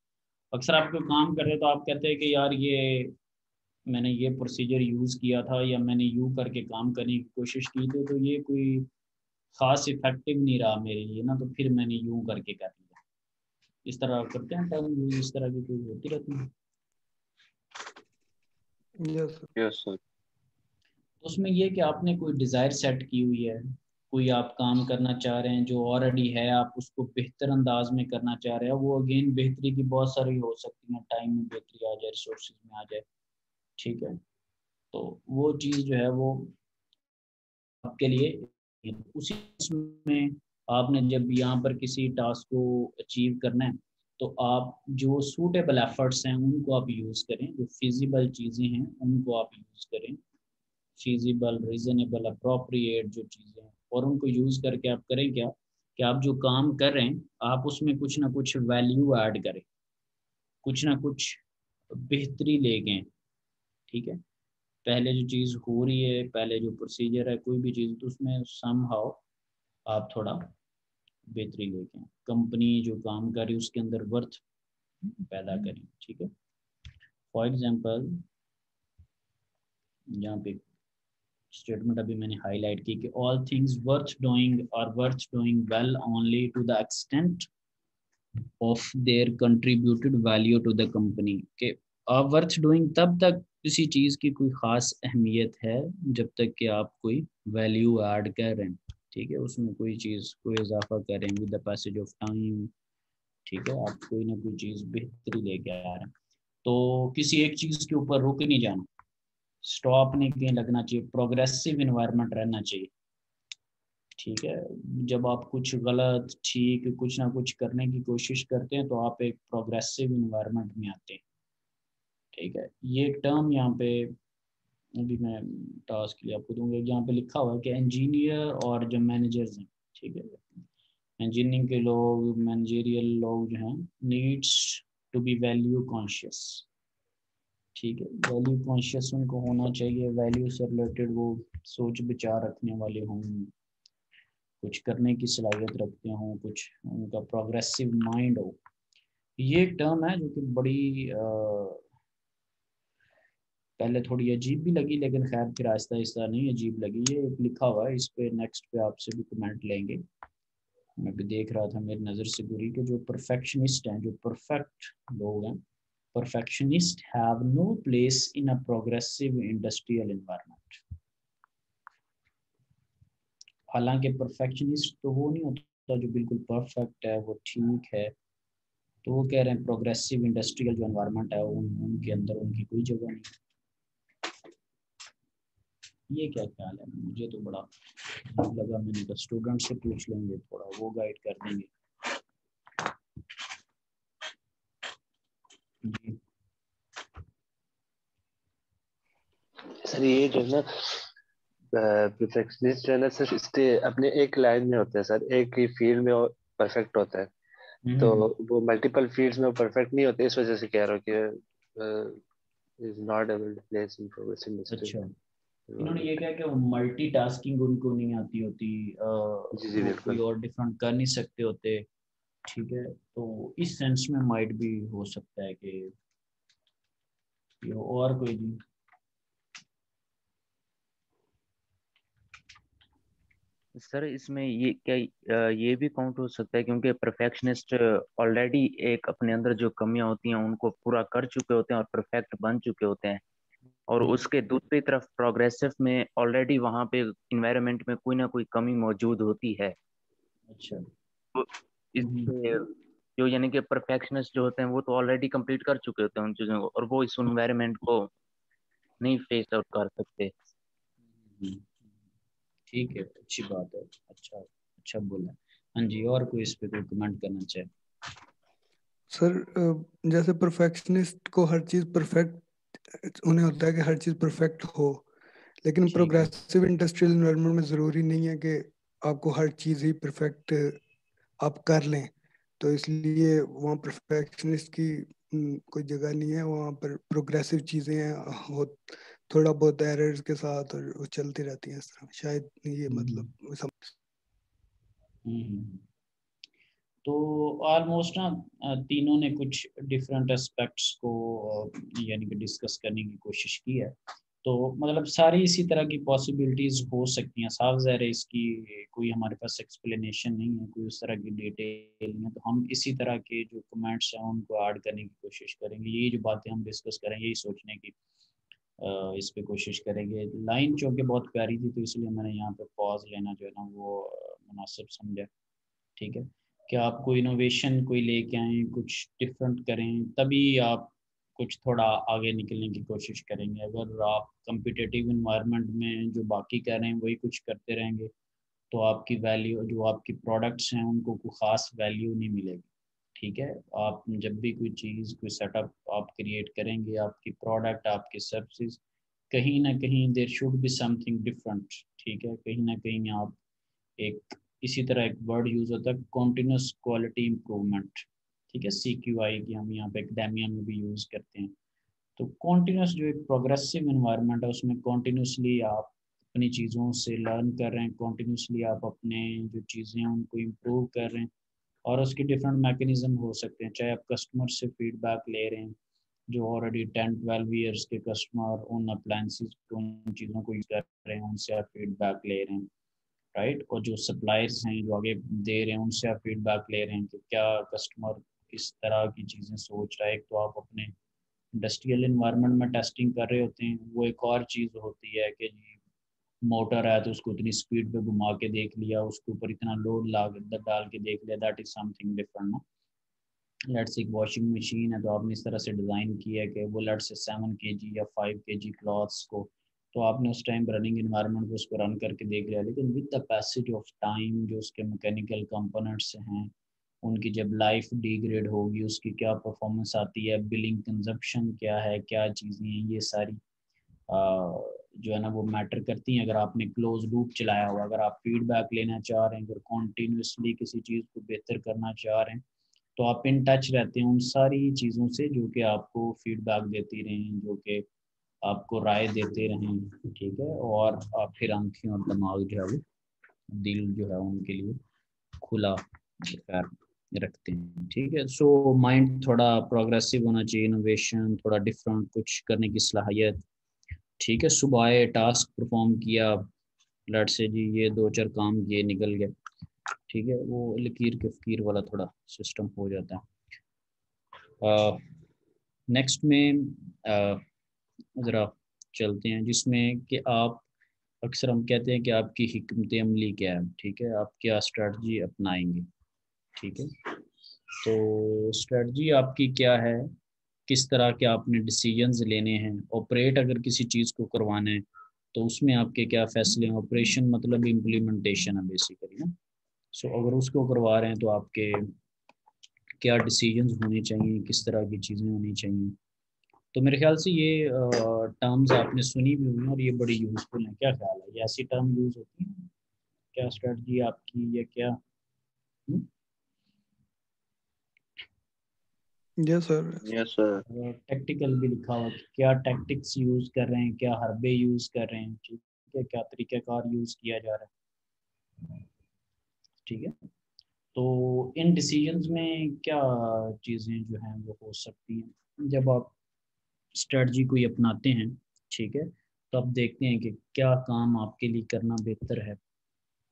Speaker 1: अक्सर आप कोई काम कर रहे हैं तो आप कहते हैं कि यार ये मैंने ये प्रोसीजर यूज़ किया था या मैंने यूँ करके काम करने की कोशिश की थी, तो ये कोई खास इफेक्टिव नहीं रहा मेरे लिए ना, तो फिर मैंने यूँ करके कर लिया। इस तरह करते हैं टर्म यूज, इस तरह की कोई होती रहती है।
Speaker 7: यस।
Speaker 6: Yes sir.
Speaker 1: तो उसमें ये कि आपने कोई डिज़ायर सेट की हुई है, कोई आप काम करना चाह रहे हैं जो ऑलरेडी है, आप उसको बेहतर अंदाज में करना चाह रहे हैं। वो अगेन बेहतरी की बहुत सारी हो सकती है, टाइम में बेहतरी आ जाए, रिसोर्सेज में आ जाए, ठीक है। तो वो चीज़ जो है वो आपके लिए उसी में, आपने जब यहाँ पर किसी टास्क को अचीव करना है तो आप जो सूटेबल एफर्ट्स हैं उनको आप यूज़ करें, जो फिजिबल चीज़ें हैं उनको आप यूज़ करें, फिजिबल, रीजनेबल, अप्रोप्रिएट जो चीज़ें हैं, और उनको यूज़ करके आप करें क्या कि आप जो काम कर रहे हैं आप उसमें कुछ ना कुछ वैल्यू ऐड करें, कुछ ना कुछ बेहतरी ले गए, ठीक है। पहले जो चीज़ हो रही है, पहले जो प्रोसीजर है कोई भी चीज़, तो उसमें समहाउ आप थोड़ा बेहतरी लेके आएं। कंपनी जो काम कर रही है उसके अंदर वर्थ पैदा करें, ठीक है। फॉर एग्जांपल यहाँ पे स्टेटमेंट अभी मैंने हाईलाइट की कि all things worth doing are worth doing well only to the extent of their contributed value to the company. के वर्थ डूइंग तब तक किसी चीज़ की कोई ख़ास अहमियत है जब तक कि आप कोई वैल्यू ऐड कर रहे हैं, ठीक है, उसमें कोई चीज़ कोई इजाफा करें with the passage of time, ठीक है, आप कोई ना कोई चीज़ बेहतरी लेके आ रहे हैं। तो किसी एक चीज़ के ऊपर रुक नहीं जाना, स्टॉप नहीं कहीं लगना चाहिए, प्रोग्रेसिव इन्वायरमेंट रहना चाहिए, ठीक है। जब आप कुछ गलत ठीक कुछ ना कुछ करने की कोशिश करते हैं तो आप एक प्रोग्रेसिव इन्वायरमेंट में आते हैं, ठीक है। ये एक टर्म यहाँ पे अभी मैं टास्क के लिए आपको दूंगा, यहाँ पे लिखा हुआ है कि इंजीनियर और जो मैनेजर्स हैं, ठीक है, इंजीनियरिंग के लोग, मैनेजरियल लोग जो हैं, needs to be value conscious, ठीक है। वैल्यू कॉन्शियस उनको होना चाहिए, वैल्यू से रिलेटेड वो सोच विचार रखने वाले हों, कुछ करने की सलाहियत रखते हों, कुछ उनका प्रोग्रेसिव माइंड हो। ये एक टर्म है जो कि बड़ी पहले थोड़ी अजीब भी लगी, लेकिन खैर फिर आहिस्ता आहिस्ता नहीं अजीब लगी। ये एक लिखा हुआ है, इस पे नेक्स्ट पे आपसे भी कमेंट लेंगे। मैं भी देख रहा था, मेरी नज़र से गुजरी कि जो परफेक्शनिस्ट हैं, जो परफेक्ट लोग हैं, perfectionists have no place in a progressive industrial environment। हालांकि परफेक्शनिस्ट तो वो नहीं होता जो बिल्कुल परफेक्ट है, वो ठीक है, तो वो कह रहे हैं प्रोग्रेसिव इंडस्ट्रियल जो एनवायरनमेंट है उनके अंदर उनकी कोई जगह नहीं। ये क्या ख्याल है, मुझे तो बड़ा लगा, मैंने तो स्टूडेंट से पूछ लेंगे, थोड़ा वो गाइड कर देंगे जी।
Speaker 4: सर ये जो है ना, परफेक्शनिस्ट जो है ना सर, इसके अपने एक लाइन में होते हैं सर, एक ही फील्ड में परफेक्ट होता है। तो
Speaker 1: हम्म,
Speaker 4: वो मल्टीपल फील्ड्स में परफेक्ट नहीं होते, इस वजह से कह रहा हूँ कि is not able to place in progressive industry.
Speaker 1: अच्छा, इन्होंने ये कहा कि मल्टी टास्किंग उनको नहीं आती होती,
Speaker 4: जी जी
Speaker 1: वो कोई
Speaker 4: बिल्कुल।
Speaker 1: और डिफरेंट कर नहीं सकते होते, ठीक है। तो इस सेंस में माइट भी हो सकता है कि ये और कोई भी।
Speaker 8: सर इसमें ये क्या ये भी काउंट हो सकता है, क्योंकि परफेक्शनिस्ट ऑलरेडी एक अपने अंदर जो कमियां होती हैं उनको पूरा कर चुके होते हैं और परफेक्ट बन चुके होते हैं, और उसके दूसरी तरफ प्रोग्रेसिव में ऑलरेडी वहां पे इन्वायरमेंट में कोई ना कोई कमी मौजूद होती है।
Speaker 1: अच्छा।
Speaker 8: तो
Speaker 1: हम्म,
Speaker 8: इससे जो यानी कि परफेक्शनिस्ट जो होते हैं वो तो ऑलरेडी कंप्लीट कर चुके होते हैं उन चीजों को, और वो इस इन्वायरमेंट को नहीं फेस आउट कर सकते।
Speaker 1: हम्म, ठीक है, अच्छी बात है, अच्छा अच्छा बोला। हाँ जी, और कोई इस पे कोई कमेंट करना चाहे?
Speaker 7: सर जैसे परफेक्शनिस्ट को हर चीज परफेक्ट, उन्हें होता है कि हर चीज परफेक्ट हो, लेकिन
Speaker 1: ठीक है।
Speaker 7: प्रोग्रेसिव इंडस्ट्रियल एनवायरनमेंट में जरूरी नहीं है कि आपको हर चीज ही परफेक्ट आप कर लें। तो इसलिए वहाँ परफेक्शनिस्ट की कोई जगह नहीं है, वहाँ पर प्रोग्रेसिव चीजें हैं, हो थोड़ा बहुत एरर्स के साथ, और वो चलती रहती हैं इस तरह, शायद ये मतलब
Speaker 1: हम्म। तो ऑलमोस्ट ना तीनों ने कुछ डिफरेंट एस्पेक्ट्स को यानी कि डिस्कस करने की कोशिश की है। तो मतलब सारी इसी तरह की पॉसिबिलिटीज हो सकती हैं, साफ ज़ाहिर है इसकी कोई हमारे पास एक्सप्लेनेशन नहीं है, कोई उस तरह की डिटेल नहीं है। तो हम इसी तरह के जो कमेंट्स हैं उनको ऐड करने की कोशिश करेंगे, यही जो बातें हम डिस्कस करेंगे यही सोचने की इस पे कोशिश करेंगे। लाइन चौके बहुत प्यारी थी, तो इसलिए मैंने यहाँ पे पॉज लेना जो है ना वो मुनासिब समझा। ठीक है, कि आप कोई इनोवेशन कोई लेके आएँ, कुछ डिफरेंट करें, तभी आप कुछ थोड़ा आगे निकलने की कोशिश करेंगे। अगर आप कम्पिटिटिव इन्वायरमेंट में जो बाकी कर रहे हैं वही कुछ करते रहेंगे, तो आपकी वैल्यू, जो आपकी प्रोडक्ट्स हैं उनको कोई ख़ास वैल्यू नहीं मिलेगी। ठीक है, आप जब भी कोई चीज़ कोई सेटअप आप क्रिएट करेंगे, आपकी प्रोडक्ट आपकी सर्विसेज, कहीं ना कहीं there should be something different. ठीक है, कहीं ना कहीं आप एक, इसी तरह एक वर्ड यूज़ होता है कॉन्टिन्यूस क्वालिटी इम्प्रूवमेंट। ठीक है, CQI की हम यहाँ पे एकेडेमिया में भी यूज़ करते हैं। तो कॉन्टिन्यूस जो एक प्रोग्रेसिव इन्वायरमेंट है उसमें कॉन्टिन्यूसली आप अपनी चीज़ों से लर्न कर रहे हैं, कॉन्टिन्यूसली आप अपने जो चीज़ें हैं उनको इम्प्रूव कर रहे हैं। और उसके डिफरेंट मैकेनिज्म हो सकते हैं, चाहे आप कस्टमर से फीडबैक ले रहे हैं, जो ऑलरेडी 10-12 ईयर्स के कस्टमर उन अप्लायंसेस को, उन चीज़ों को यूज़ कर रहे हैं, उनसे आप फीडबैक ले रहे हैं, राइट। और जो सप्लायर्स हैं जो आगे दे रहे हैं उनसे आप फीडबैक ले रहे हैं कि क्या कस्टमर किस तरह की चीज़ें सोच रहा है। एक तो आप अपने इंडस्ट्रियल इन्वायरमेंट में टेस्टिंग कर रहे होते हैं, वो एक और चीज़ होती है कि जी मोटर है तो उसको इतनी स्पीड पे घुमा के देख लिया, उसके ऊपर इतना लोड ला डाल के देख लिया, दैट इज समथिंग डिफरेंट ना। लेट्स एक वॉशिंग मशीन है तो आपने इस तरह से डिज़ाइन किया है कि वो लेट्स से 7 kg या 5 kg क्लॉथ्स को, तो आपने उस टाइम रनिंग इन्वायरमेंट को उसको रन करके देख लिया, लेकिन with the passage of time जो उसके मैकेनिकल कंपोनेंट्स हैं उनकी जब लाइफ डिग्रेड होगी, उसकी क्या परफॉर्मेंस आती है, बिलिंग कंजप्शन क्या है, क्या चीज़ें हैं, ये सारी जो है ना वो मैटर करती हैं। अगर आपने क्लोज लूप चलाया हुआ, अगर आप फीडबैक लेना चाह रहे हैं, अगर कॉन्टीन्यूसली किसी चीज़ को बेहतर करना चाह रहे हैं, तो आप इन टच रहते हैं उन सारी चीज़ों से जो कि आपको फीडबैक देती रहें, जो कि आपको राय देते रहें। ठीक है, और आप फिर आंखें और दिमाग जो है वो, दिल जो है उनके लिए खुला खैर रखते हैं। ठीक है, सो माइंड थोड़ा प्रोग्रेसिव होना चाहिए, इनोवेशन, थोड़ा डिफरेंट कुछ करने की सलाहियत। ठीक है, सुबह आए, टास्क परफॉर्म किया, लट से जी ये 2-4 काम किए, निकल गए। ठीक है, वो लकीर के फकीर वाला थोड़ा सिस्टम हो जाता है। नेक्स्ट में ज़रा चलते हैं, जिसमें कि आप, अक्सर हम कहते हैं कि आपकी हिकमत अमली क्या है। ठीक है, आप क्या स्ट्रेटजी अपनाएंगे। ठीक है, तो स्ट्रेटजी आपकी क्या है, किस तरह के आपने डिसीजंस लेने हैं, ऑपरेट अगर किसी चीज़ को करवाना है तो उसमें आपके क्या फैसले हैं। ऑपरेशन मतलब इम्प्लीमेंटेशन है बेसिकली ना। सो अगर उसको करवा रहे हैं तो आपके क्या डिसीजंस होने चाहिए, किस तरह की चीज़ें होनी चाहिए। तो मेरे ख्याल से ये टर्म्स आपने सुनी भी हुई और ये बड़ी यूज़फुल हैं। क्या ख्याल है, ये ऐसी टर्म यूज़ होती है क्या स्ट्रेटजी आपकी, या क्या?
Speaker 7: Yes sir.
Speaker 6: Yes sir.
Speaker 1: Tactical भी लिखा हुआ कि क्या टैक्टिक्स यूज़ कर रहे हैं, क्या हरबे यूज़ कर रहे हैं। ठीक है, क्या तरीक़ाकार यूज़ किया जा रहा है। ठीक है, तो इन डिसीजंस में क्या चीज़ें जो हैं वो हो सकती हैं जब आप स्ट्रेटजी कोई अपनाते हैं। ठीक है, तो आप देखते हैं कि क्या काम आपके लिए करना बेहतर है।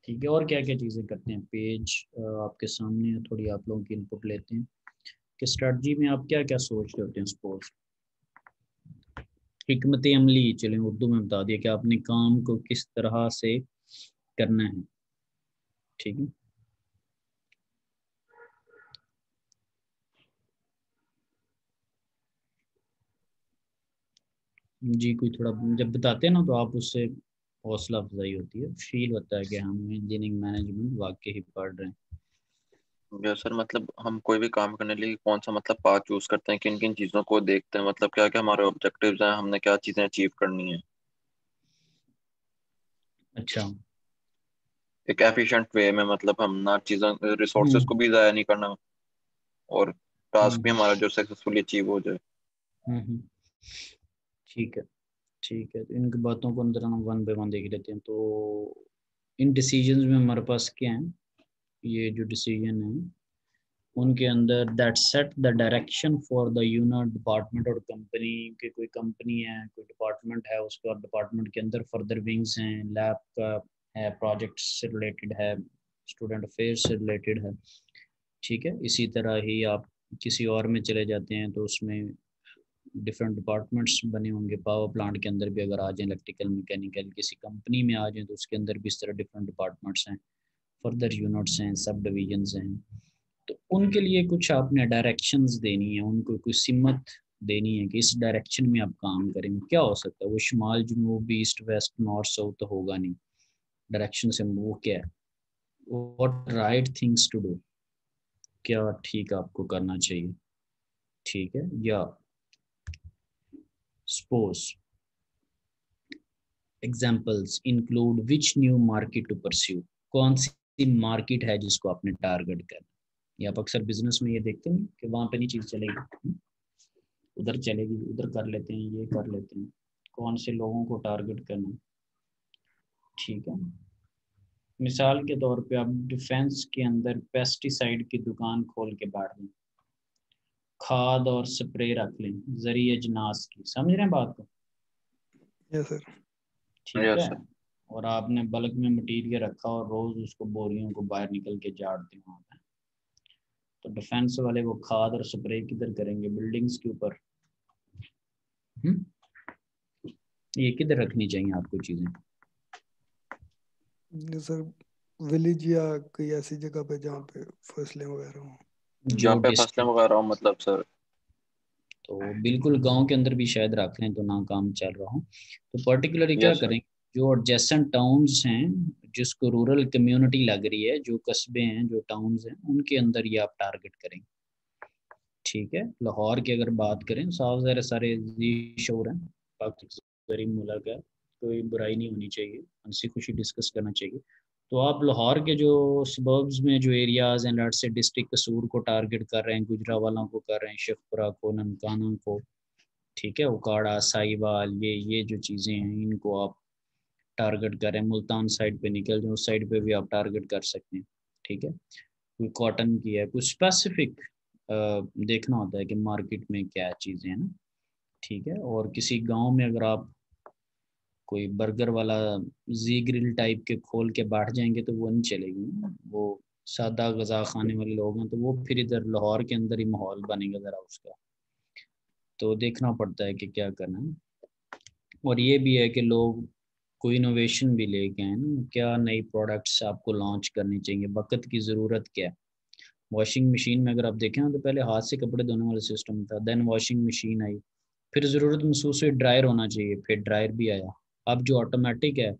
Speaker 1: ठीक है, और क्या क्या चीज़ें करते हैं। पेज आपके सामने है, थोड़ी आप लोगों की इनपुट लेते हैं कि स्ट्रेटजी में आप क्या क्या सोच रहे होते हैं। सपोज हिकमत अमली, चलें उर्दू में बता दिया कि आपने काम को किस तरह से करना है। ठीक है, जी कोई थोड़ा जब बताते हैं ना तो आप उससे हौसला अफजाई होती है, फील होता है कि हम इंजीनियरिंग मैनेजमेंट वाकई ही पढ़ रहे हैं।
Speaker 6: या सर मतलब हम कोई भी काम करने के लिए कौन सा मतलब पाथ चूज करते हैं, किन किन चीज़ों को देखते हैं, मतलब क्या क्या हमारे ऑब्जेक्टिव्स हैं, हमने क्या चीज़ें अचीव करनी है
Speaker 1: अच्छा।
Speaker 6: एक एफिशिएंट वे में, मतलब हम ना चीज़ों रिसोर्सेज
Speaker 1: हम्म
Speaker 6: को भी ज़ाया नहीं करना और टास्क भी
Speaker 1: हम्म
Speaker 6: हमारा जो सक्सेसफुली अचीव हो जाए।
Speaker 1: हम्म। ठीक है, ठीक है, तो इन बातों को अंदर हम वन बाय वन देख लेते हैं। तो इन डिसीजंस में हमारे पास क्या है, ये जो डिसीजन है उनके अंदर that set the direction for the unit department और कंपनी के, कोई कंपनी है, कोई डिपार्टमेंट है, उसका डिपार्टमेंट के अंदर फर्दर विंग्स हैं, लैब का है, प्रोजेक्ट से रिलेटेड है, स्टूडेंट अफेयर्स से रिलेटेड है। ठीक है, इसी तरह ही आप किसी और में चले जाते हैं तो उसमें डिफरेंट डिपार्टमेंट्स बने होंगे। पावर प्लांट के अंदर भी अगर आ जाए, इलेक्ट्रिकल मैकेनिकल, किसी कंपनी में आ जाए तो उसके अंदर भी इस तरह डिफरेंट डिपार्टमेंट्स हैं, फर्दर यूनिट्स हैं, सब डिविजन्स हैं। तो उनके लिए कुछ आपने डायरेक्शंस देनी है, उनको कुछ सिमत देनी है कि इस डायरेक्शन में आप काम करेंगे। क्या हो सकता है वो, शुमाल जनूब ईस्ट वेस्ट नॉर्थ साउथ तो होगा नहीं, डायरेक्शन से वो क्या है, what right things to do, क्या ठीक आपको करना चाहिए। ठीक है, या suppose examples include which new market to pursue, कौन सी मार्केट है जिसको आपने टारगेट करना। या आप अक्सर बिजनेस में ये देखते हैं कि वहाँ पे नहीं चीज़ चलेगी, उधर चलेगी, उधर कर लेते हैं, ये कर लेते हैं, कौन से लोगों को टारगेट करना। ठीक है, मिसाल के तौर पे आप डिफेंस के अंदर पेस्टिसाइड की दुकान खोल के बैठ लें, खाद और स्प्रे रख लें जरिए अजनास की, समझ रहे हैं बात को।
Speaker 7: Yes sir.
Speaker 1: ठीक
Speaker 6: यस
Speaker 1: है,
Speaker 6: सर।
Speaker 1: और आपने बल्क में मटेरियल रखा और रोज उसको बोरियों को बाहर निकल के झाड़ते वहाँ पे, तो डिफेंस वाले वो खाद और स्प्रे किधर करेंगे, बिल्डिंग्स के ऊपर। ये किधर रखनी चाहिए आपको चीजें।
Speaker 7: सर विलेज या कोई ऐसी जगह पे जहाँ पे फसलें वगैरह हों।
Speaker 6: जहाँ
Speaker 1: जो
Speaker 6: पे फसलें
Speaker 1: डिस्ट्रिक्ट,
Speaker 6: वगैरह हो मतलब सर।
Speaker 1: तो बिल्कुल गांव के अंदर भी शायद रख लें तो ना काम चल रहा हो, तो पर्टिकुलरली क्या
Speaker 6: यस सर।
Speaker 1: करें, जो एडजेसेंट टाउन्स हैं, जिसको रूरल कम्युनिटी लग रही है, जो कस्बे हैं, जो टाउन्स हैं, उनके अंदर ये आप टारगेट करें। ठीक है, लाहौर की अगर बात करें, साफ ज़ाहिर सारे जी शोर हैं, पाकिस्तानी मुल्क है, कोई बुराई नहीं होनी चाहिए, हंसी खुशी डिस्कस करना चाहिए। तो आप लाहौर के जो सबर्ब्स में जो एरियाज़ हैं, लेट्स से डिस्ट्रिक्ट कसूर को टारगेट कर रहे हैं, गुजरावाला को कर रहे हैं, शेखपुरा को, ननकाना को, ठीक है, उकाड़ा, साहिवाल, ये जो चीज़ें हैं इनको आप टारगेट करें। मुल्तान साइड पे निकल जाए, उस साइड पे भी आप टारगेट कर सकते हैं। ठीक है, कोई कॉटन की है, कुछ स्पेसिफिक देखना होता है कि मार्केट में क्या चीज़ें हैं ना। ठीक है, और किसी गांव में अगर आप कोई बर्गर वाला जी ग्रिल टाइप के खोल के बैठ जाएंगे तो वो नहीं चलेगी ना, वो सादा गज़ा खाने वाले लोग हैं, तो वो फिर इधर लाहौर के अंदर ही माहौल बनेगा ज़रा उसका। तो देखना पड़ता है कि क्या करना है। और ये भी है कि लोग कोई इनोवेशन भी लेके आए ना, क्या नई प्रोडक्ट्स आपको लॉन्च करनी चाहिए, वक्त की ज़रूरत क्या है। वॉशिंग मशीन में अगर आप देखें ना, तो पहले हाथ से कपड़े धोने वाला सिस्टम था, देन वॉशिंग मशीन आई, फिर ज़रूरत महसूस हुई ड्रायर होना चाहिए, फिर ड्रायर भी आया। अब जो ऑटोमेटिक है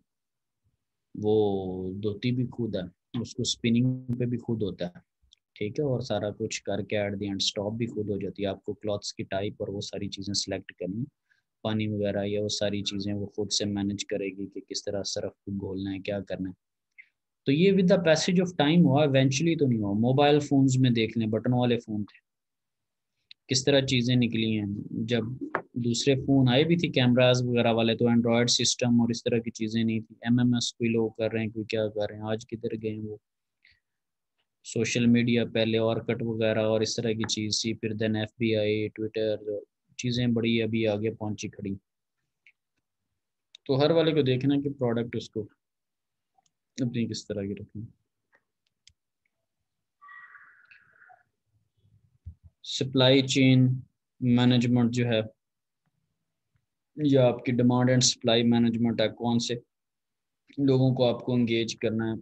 Speaker 1: वो धोती भी खुद है, उसको स्पिनिंग पे भी खुद होता है। ठीक है, और सारा कुछ करके एट द एंड स्टॉप भी खुद हो जाती है। आपको क्लॉथ्स की टाइप और वो सारी चीज़ें सेलेक्ट करनी, पानी वगैरह या वो सारी चीज़ें वो खुद से मैनेज करेगी कि किस तरह सर्फ को घोलना है, क्या करना है। तो ये with the passage of time हुआ, इवेंचुअली तो नहीं हुआ। मोबाइल फोन्स में देख लें, बटन वाले फ़ोन थे, किस तरह चीज़ें निकली हैं। जब दूसरे फ़ोन आए भी थे कैमराज वगैरह वाले, तो एंड्रॉयड सिस्टम और इस तरह की चीज़ें नहीं थी। एमएमएस कोई लोग कर रहे हैं, कोई क्या कर रहे हैं, आज किधर गए वो। सोशल मीडिया पहले और कट वगैरह और इस तरह की चीज़ थी, फिर देन एफबीआई, ट्विटर, चीज़ें बड़ी अभी आगे पहुंची खड़ी। तो हर वाले को देखना कि प्रोडक्ट उसको अपनी किस तरह की रखनी। सप्लाई चेन मैनेजमेंट जो है, या आपकी डिमांड एंड सप्लाई मैनेजमेंट है, कौन से लोगों को आपको इंगेज करना है,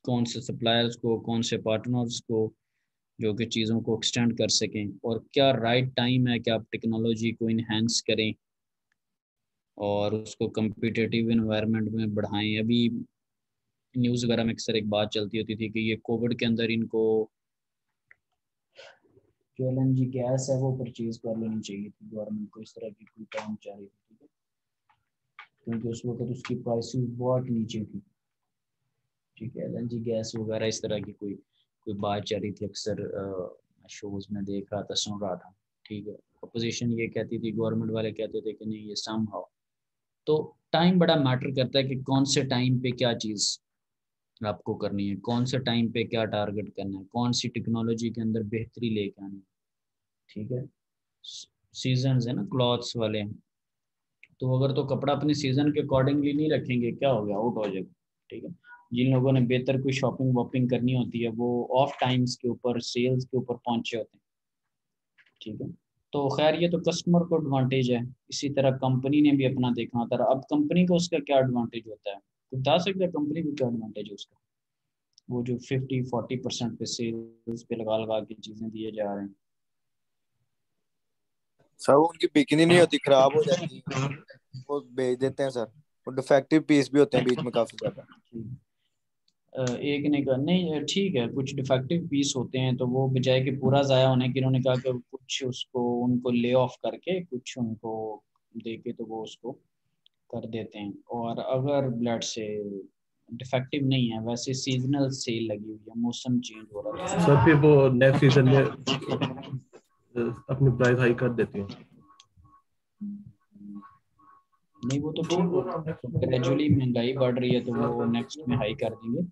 Speaker 1: कौन से सप्लायर्स को, कौन से पार्टनर्स को, जो कि चीज़ों को एक्सटेंड कर सकें, और क्या राइट टाइम है कि आप टेक्नोलॉजी को इन्हेंस करें। और उसको कम्पिटिटिव इन्वायरमेंट में बढ़ाएं। अभी न्यूज़ वगैरह में अक्सर एक बात चलती होती थी कि ये कोविड के अंदर इनको जो LNG गैस है वो परचेज कर लेनी चाहिए थी गवर्नमेंट को, इस तरह की कोई काम चाह रही थी, ठीक है, क्योंकि उस वक्त उसकी प्राइसेस बहुत नीचे थी, ठीक है। LNG गैस वगैरह इस तरह की कोई बात चल रही थी, अक्सर शोज में देख रहा था, सुन रहा था, ठीक है। अपोजिशन ये कहती थी, गवर्नमेंट वाले कहते थे कि नहीं ये समहाउ। तो टाइम बड़ा मैटर करता है कि कौन से टाइम पे क्या चीज़ आपको करनी है, कौन से टाइम पे क्या टारगेट करना है, कौन सी टेक्नोलॉजी के अंदर बेहतरी लेके आनी है, ठीक है। सीजन्स है ना क्लॉथ्स वाले, तो अगर तो कपड़ा अपने सीजन के अकॉर्डिंगली नहीं रखेंगे क्या हो गया, आउट हो जाएगा, ठीक है। जिन लोगों ने बेहतर कोई शॉपिंग वॉपिंग करनी होती है वो ऑफ टाइम्स के ऊपर, सेल्स के ऊपर पहुंचे होते हैं, ठीक है। तो खैर ये तो कस्टमर को एडवांटेज है, इसी तरह कंपनी ने भी अपना देखना होता है। अब कंपनी को उसका क्या एडवांटेज होता है, तो बता सकते हैं कंपनी को क्या एडवांटेज है उसका, वो जो 50-40% पे सेल्स पे लगा लगा के चीज़ें दिए जा रहे हैं।
Speaker 5: सर वो उनकी बिकनी नहीं होती, खराब हो जाती है, वो बेच देते हैं सर। वो डिफेक्टिव पीस भी होते हैं बीच में काफी ज्यादा।
Speaker 1: एक ने कहा नहीं ठीक है, कुछ डिफेक्टिव पीस होते हैं तो वो बजाय कि पूरा ज़ाया होने के, उन्होंने कहा कि कुछ उसको उनको ले ऑफ करके कुछ उनको दे के तो वो उसको कर देते हैं। और अगर ब्लड से डिफेक्टिव नहीं है, वैसे सीजनल सेल लगी हुई है, मौसम चेंज हो रहा है,
Speaker 9: सर फिर वो नेक्स्ट सीजन में अपनी प्राइस हाई कर देती हैं।
Speaker 1: नहीं वो तो ठीक होता है, तो ग्रेजुअली महंगाई बढ़ रही है तो वो नेक्स्ट में हाई कर देंगे।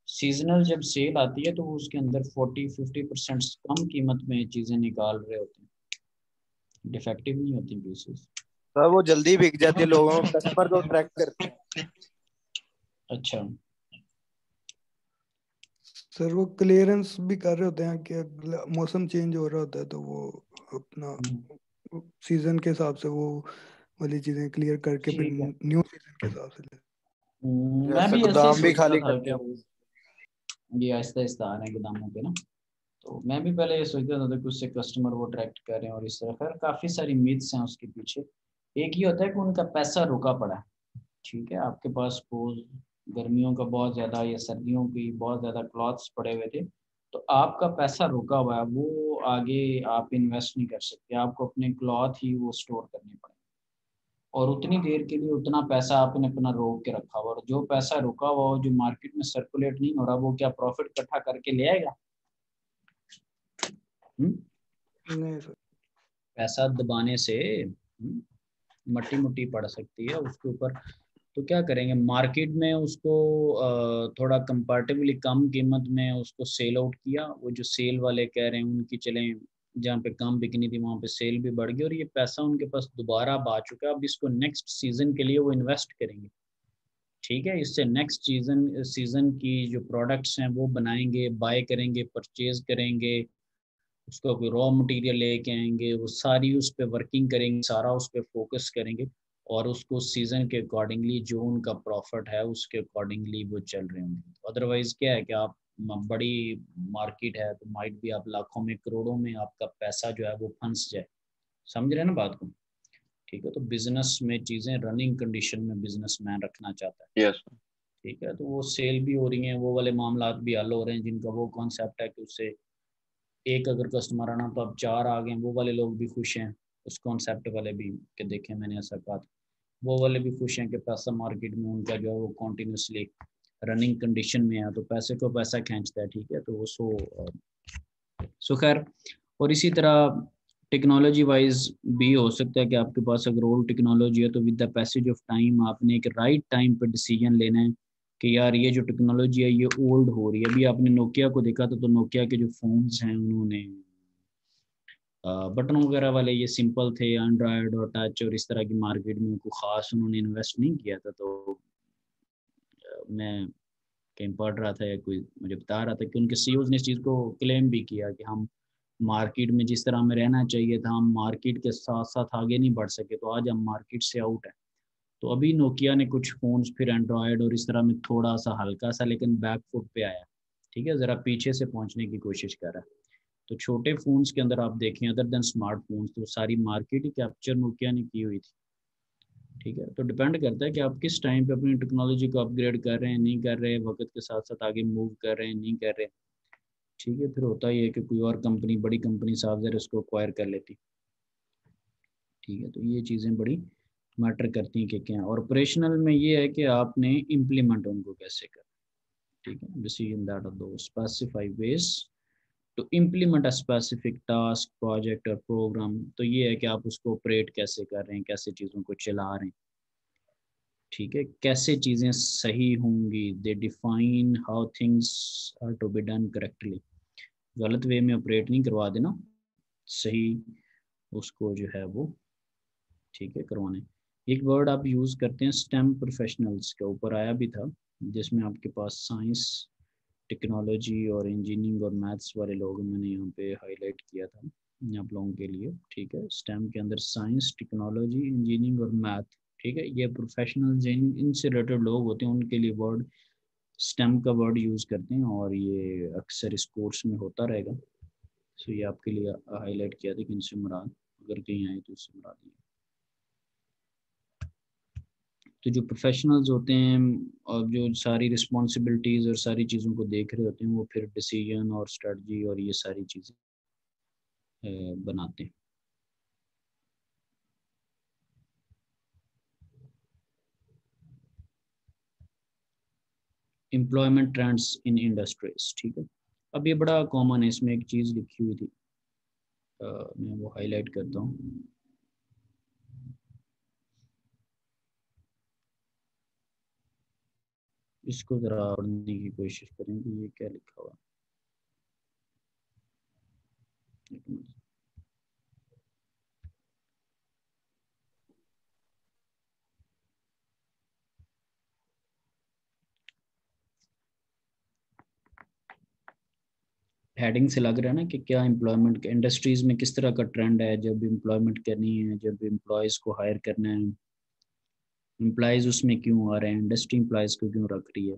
Speaker 1: सीजनल जब सेल आती है तो वो उसके अंदर 40-50% कम कीमत में चीज़ें निकाल रहे होते हैं, डिफेक्टिव नहीं होती पीसेस।
Speaker 5: सर वो जल्दी बिक जाती है, लोगों कस्टमर को अट्रैक्ट करते हैं।
Speaker 1: अच्छा
Speaker 7: सर वो क्लियरेंस भी कर रहे होते हैं कि मौसम चेंज हो रहा होता है तो वो अपना सीजन के हिसाब से वो वाली चीजें क्लियर करके फिर
Speaker 1: ठीक है।
Speaker 7: न्यू सीजन के हिसाब से
Speaker 1: मैं भी ऐसे ही
Speaker 5: गोदाम भी
Speaker 1: सोच
Speaker 5: खाली
Speaker 1: रहा था
Speaker 5: करते हैं।
Speaker 1: कि ये आहिस्ता आहिस्ता आ रहे हैं गोदामों पे ना, तो मैं भी पहले ये सोचता था कि उससे कस्टमर वो अट्रैक्ट करें और इस तरह, खैर काफ़ी सारी मिथ्स हैं उसके पीछे। एक ही होता है कि उनका पैसा रुका पड़ा है, ठीक है। आपके पास सपोज गर्मियों का बहुत ज़्यादा या सर्दियों की बहुत ज़्यादा क्लॉथ्स पड़े हुए थे, तो आपका पैसा रुका हुआ है, वो आगे आप इन्वेस्ट नहीं कर सकते, आपको अपने क्लॉथ ही वो स्टोर करने पड़े, और उतनी देर के लिए उतना पैसा आपने अपना रोक के रखा हुआ, और जो पैसा रुका हुआ जो मार्केट में सर्कुलेट नहीं हो रहा, वो क्या प्रॉफिट इकट्ठा करके ले आएगा?
Speaker 7: नहीं सर।
Speaker 1: पैसा दबाने से मट्टी मुट्टी पड़ सकती है उसके ऊपर। तो क्या करेंगे, मार्केट में उसको थोड़ा कंपैरेटिवली कम कीमत में उसको सेल आउट किया। वो जो सेल वाले कह रहे हैं उनकी चलें, जहाँ पे कम बिकनी थी वहाँ पे सेल भी बढ़ गई, और ये पैसा उनके पास दोबारा अब आ चुका है। अब इसको नेक्स्ट सीजन के लिए वो इन्वेस्ट करेंगे, ठीक है। इससे नेक्स्ट सीजन की जो प्रोडक्ट्स हैं वो बनाएंगे, बाय करेंगे, परचेज करेंगे, उसको कोई रॉ मटेरियल लेके आएंगे, वो सारी उस पर वर्किंग करेंगे, सारा उस पर फोकस करेंगे, और उसको सीजन के अकॉर्डिंगली जो उनका प्रॉफिट है उसके अकॉर्डिंगली वो चल रहे होंगे। अदरवाइज क्या है कि आप बड़ी मार्केट है तो माइट भी आप लाखों में करोड़ों में आपका पैसा जो है वो फंस जाए, समझ रहे हैं ना बात को, ठीक है। तो बिजनेस में चीज़ें रनिंग कंडीशन में बिजनेसमैन रखना चाहता है,
Speaker 6: यस
Speaker 1: ठीक है। तो वो सेल भी हो रही हैं, वो वाले मामला भी हल हो रहे हैं, जिनका वो कॉन्सेप्ट है कि उससे एक अगर कस्टमर आना तो अब 4 आ गए, वो वाले लोग भी खुश हैं। उस कॉन्सेप्ट वाले भी कि देखें मैंने ऐसा कहा था, वो वाले भी खुश हैं कि पैसा मार्केट में उनका जो है वो कॉन्टीन्यूसली रनिंग कंडीशन में है, तो पैसे को पैसा खींचता है, ठीक है। तो वो सो खैर, और इसी तरह टेक्नोलॉजी वाइज भी हो सकता है कि आपके पास अगर ओल्ड टेक्नोलॉजी है तो with the passage of time आपने एक राइट टाइम पर डिसीजन लेना है कि यार ये जो टेक्नोलॉजी है ये ओल्ड हो रही है। अभी आपने नोकिया को देखा था, तो नोकिया के जो फोन्स हैं उन्होंने बटन वगैरह वाले ये सिंपल थे, एंड्रॉयड और टच और इस तरह की मार्केट में उनको ख़ास उन्होंने इन्वेस्ट नहीं किया था। तो मैं कहीं पढ़ रहा था या कोई मुझे बता रहा था कि उनके सीईओज ने इस चीज़ को क्लेम भी किया कि हम मार्केट में जिस तरह हमें रहना चाहिए था, हम मार्केट के साथ साथ आगे नहीं बढ़ सके, तो आज हम मार्केट से आउट है। तो अभी नोकिया ने कुछ फ़ोन्स फिर एंड्रॉयड और इस तरह में थोड़ा सा हल्का सा लेकिन बैक फुट पे आया, ठीक है, ज़रा पीछे से पहुंचने की कोशिश कर रहा है। तो छोटे फ़ोन्स के अंदर आप देखें अदर देन स्मार्टफोन्स, तो सारी मार्केट ही कैप्चर नोकिया ने की हुई थी। ठीक है। तो डिपेंड करता है कि आप किस टाइम पे अपनी टेक्नोलॉजी को अपग्रेड कर रहे हैं, नहीं कर रहे, वक्त के साथ साथ आगे मूव कर रहे हैं, नहीं कर रहे। ठीक है, फिर होता ही है कि कोई और कंपनी, बड़ी कंपनी साफ ज़रा उसको एक्वायर कर लेती। ठीक है, तो ये चीज़ें बड़ी मैटर करती हैं कि क्या। और ऑपरेशनल में ये है कि आपने इम्प्लीमेंट उनको कैसे कर। ठीक है, decision that of to specify ways to implement a specific task, project और प्रोग्राम। तो ये है कि आप उसको ऑपरेट कैसे कर रहे हैं, कैसे चीज़ों को चला रहे हैं। ठीक है, कैसे चीज़ें सही होंगी, they define how things are to be done correctly. गलत वे में ऑपरेट नहीं करवा देना, सही उसको जो है वो, ठीक है, करवाने। एक वर्ड आप यूज़ करते हैं स्टेम प्रोफेशनल्स, के ऊपर आया भी था, जिसमें आपके पास साइंस, टेक्नोलॉजी और इंजीनियरिंग और मैथ्स वाले लोग मैंने यहाँ पे हाईलाइट किया था आप लोगों के लिए। ठीक है, स्टेम के अंदर साइंस, टेक्नोलॉजी, इंजीनियरिंग और मैथ। ठीक है, ये प्रोफेशनल इनसे रिलेटेड लोग होते हैं, उनके लिए वर्ड स्टेम का वर्ड यूज़ करते हैं, और ये अक्सर इस कोर्स में होता रहेगा। सो ये आपके लिए हाईलाइट किया था कि इनसे मुराद अगर कहीं आए तो उससे मुराद ये। तो जो प्रोफेशनल्स होते हैं और जो सारी रिस्पॉन्सिबिलिटीज़ और सारी चीज़ों को देख रहे होते हैं, वो फिर डिसीजन और स्ट्रेटजी और ये सारी चीज़ें बनाते हैं। Employment trends in industries. ठीक है, अब ये बड़ा कॉमन है, इसमें एक चीज़ लिखी हुई थी, मैं वो हाईलाइट करता हूँ। इसको ज़रा पढ़ने की कोशिश करें कि ये क्या लिखा हुआ। एक मिनट। हेडिंग से लग रहा है ना कि क्या एम्प्लॉयमेंट के इंडस्ट्रीज़ में किस तरह का ट्रेंड है, जब एम्प्लॉयमेंट करनी है, जब एम्प्लॉयज़ को हायर करना है, एम्प्लॉयज़ उसमें क्यों आ रहे हैं, इंडस्ट्री एम्प्लॉयज़ को क्यों रख रही है।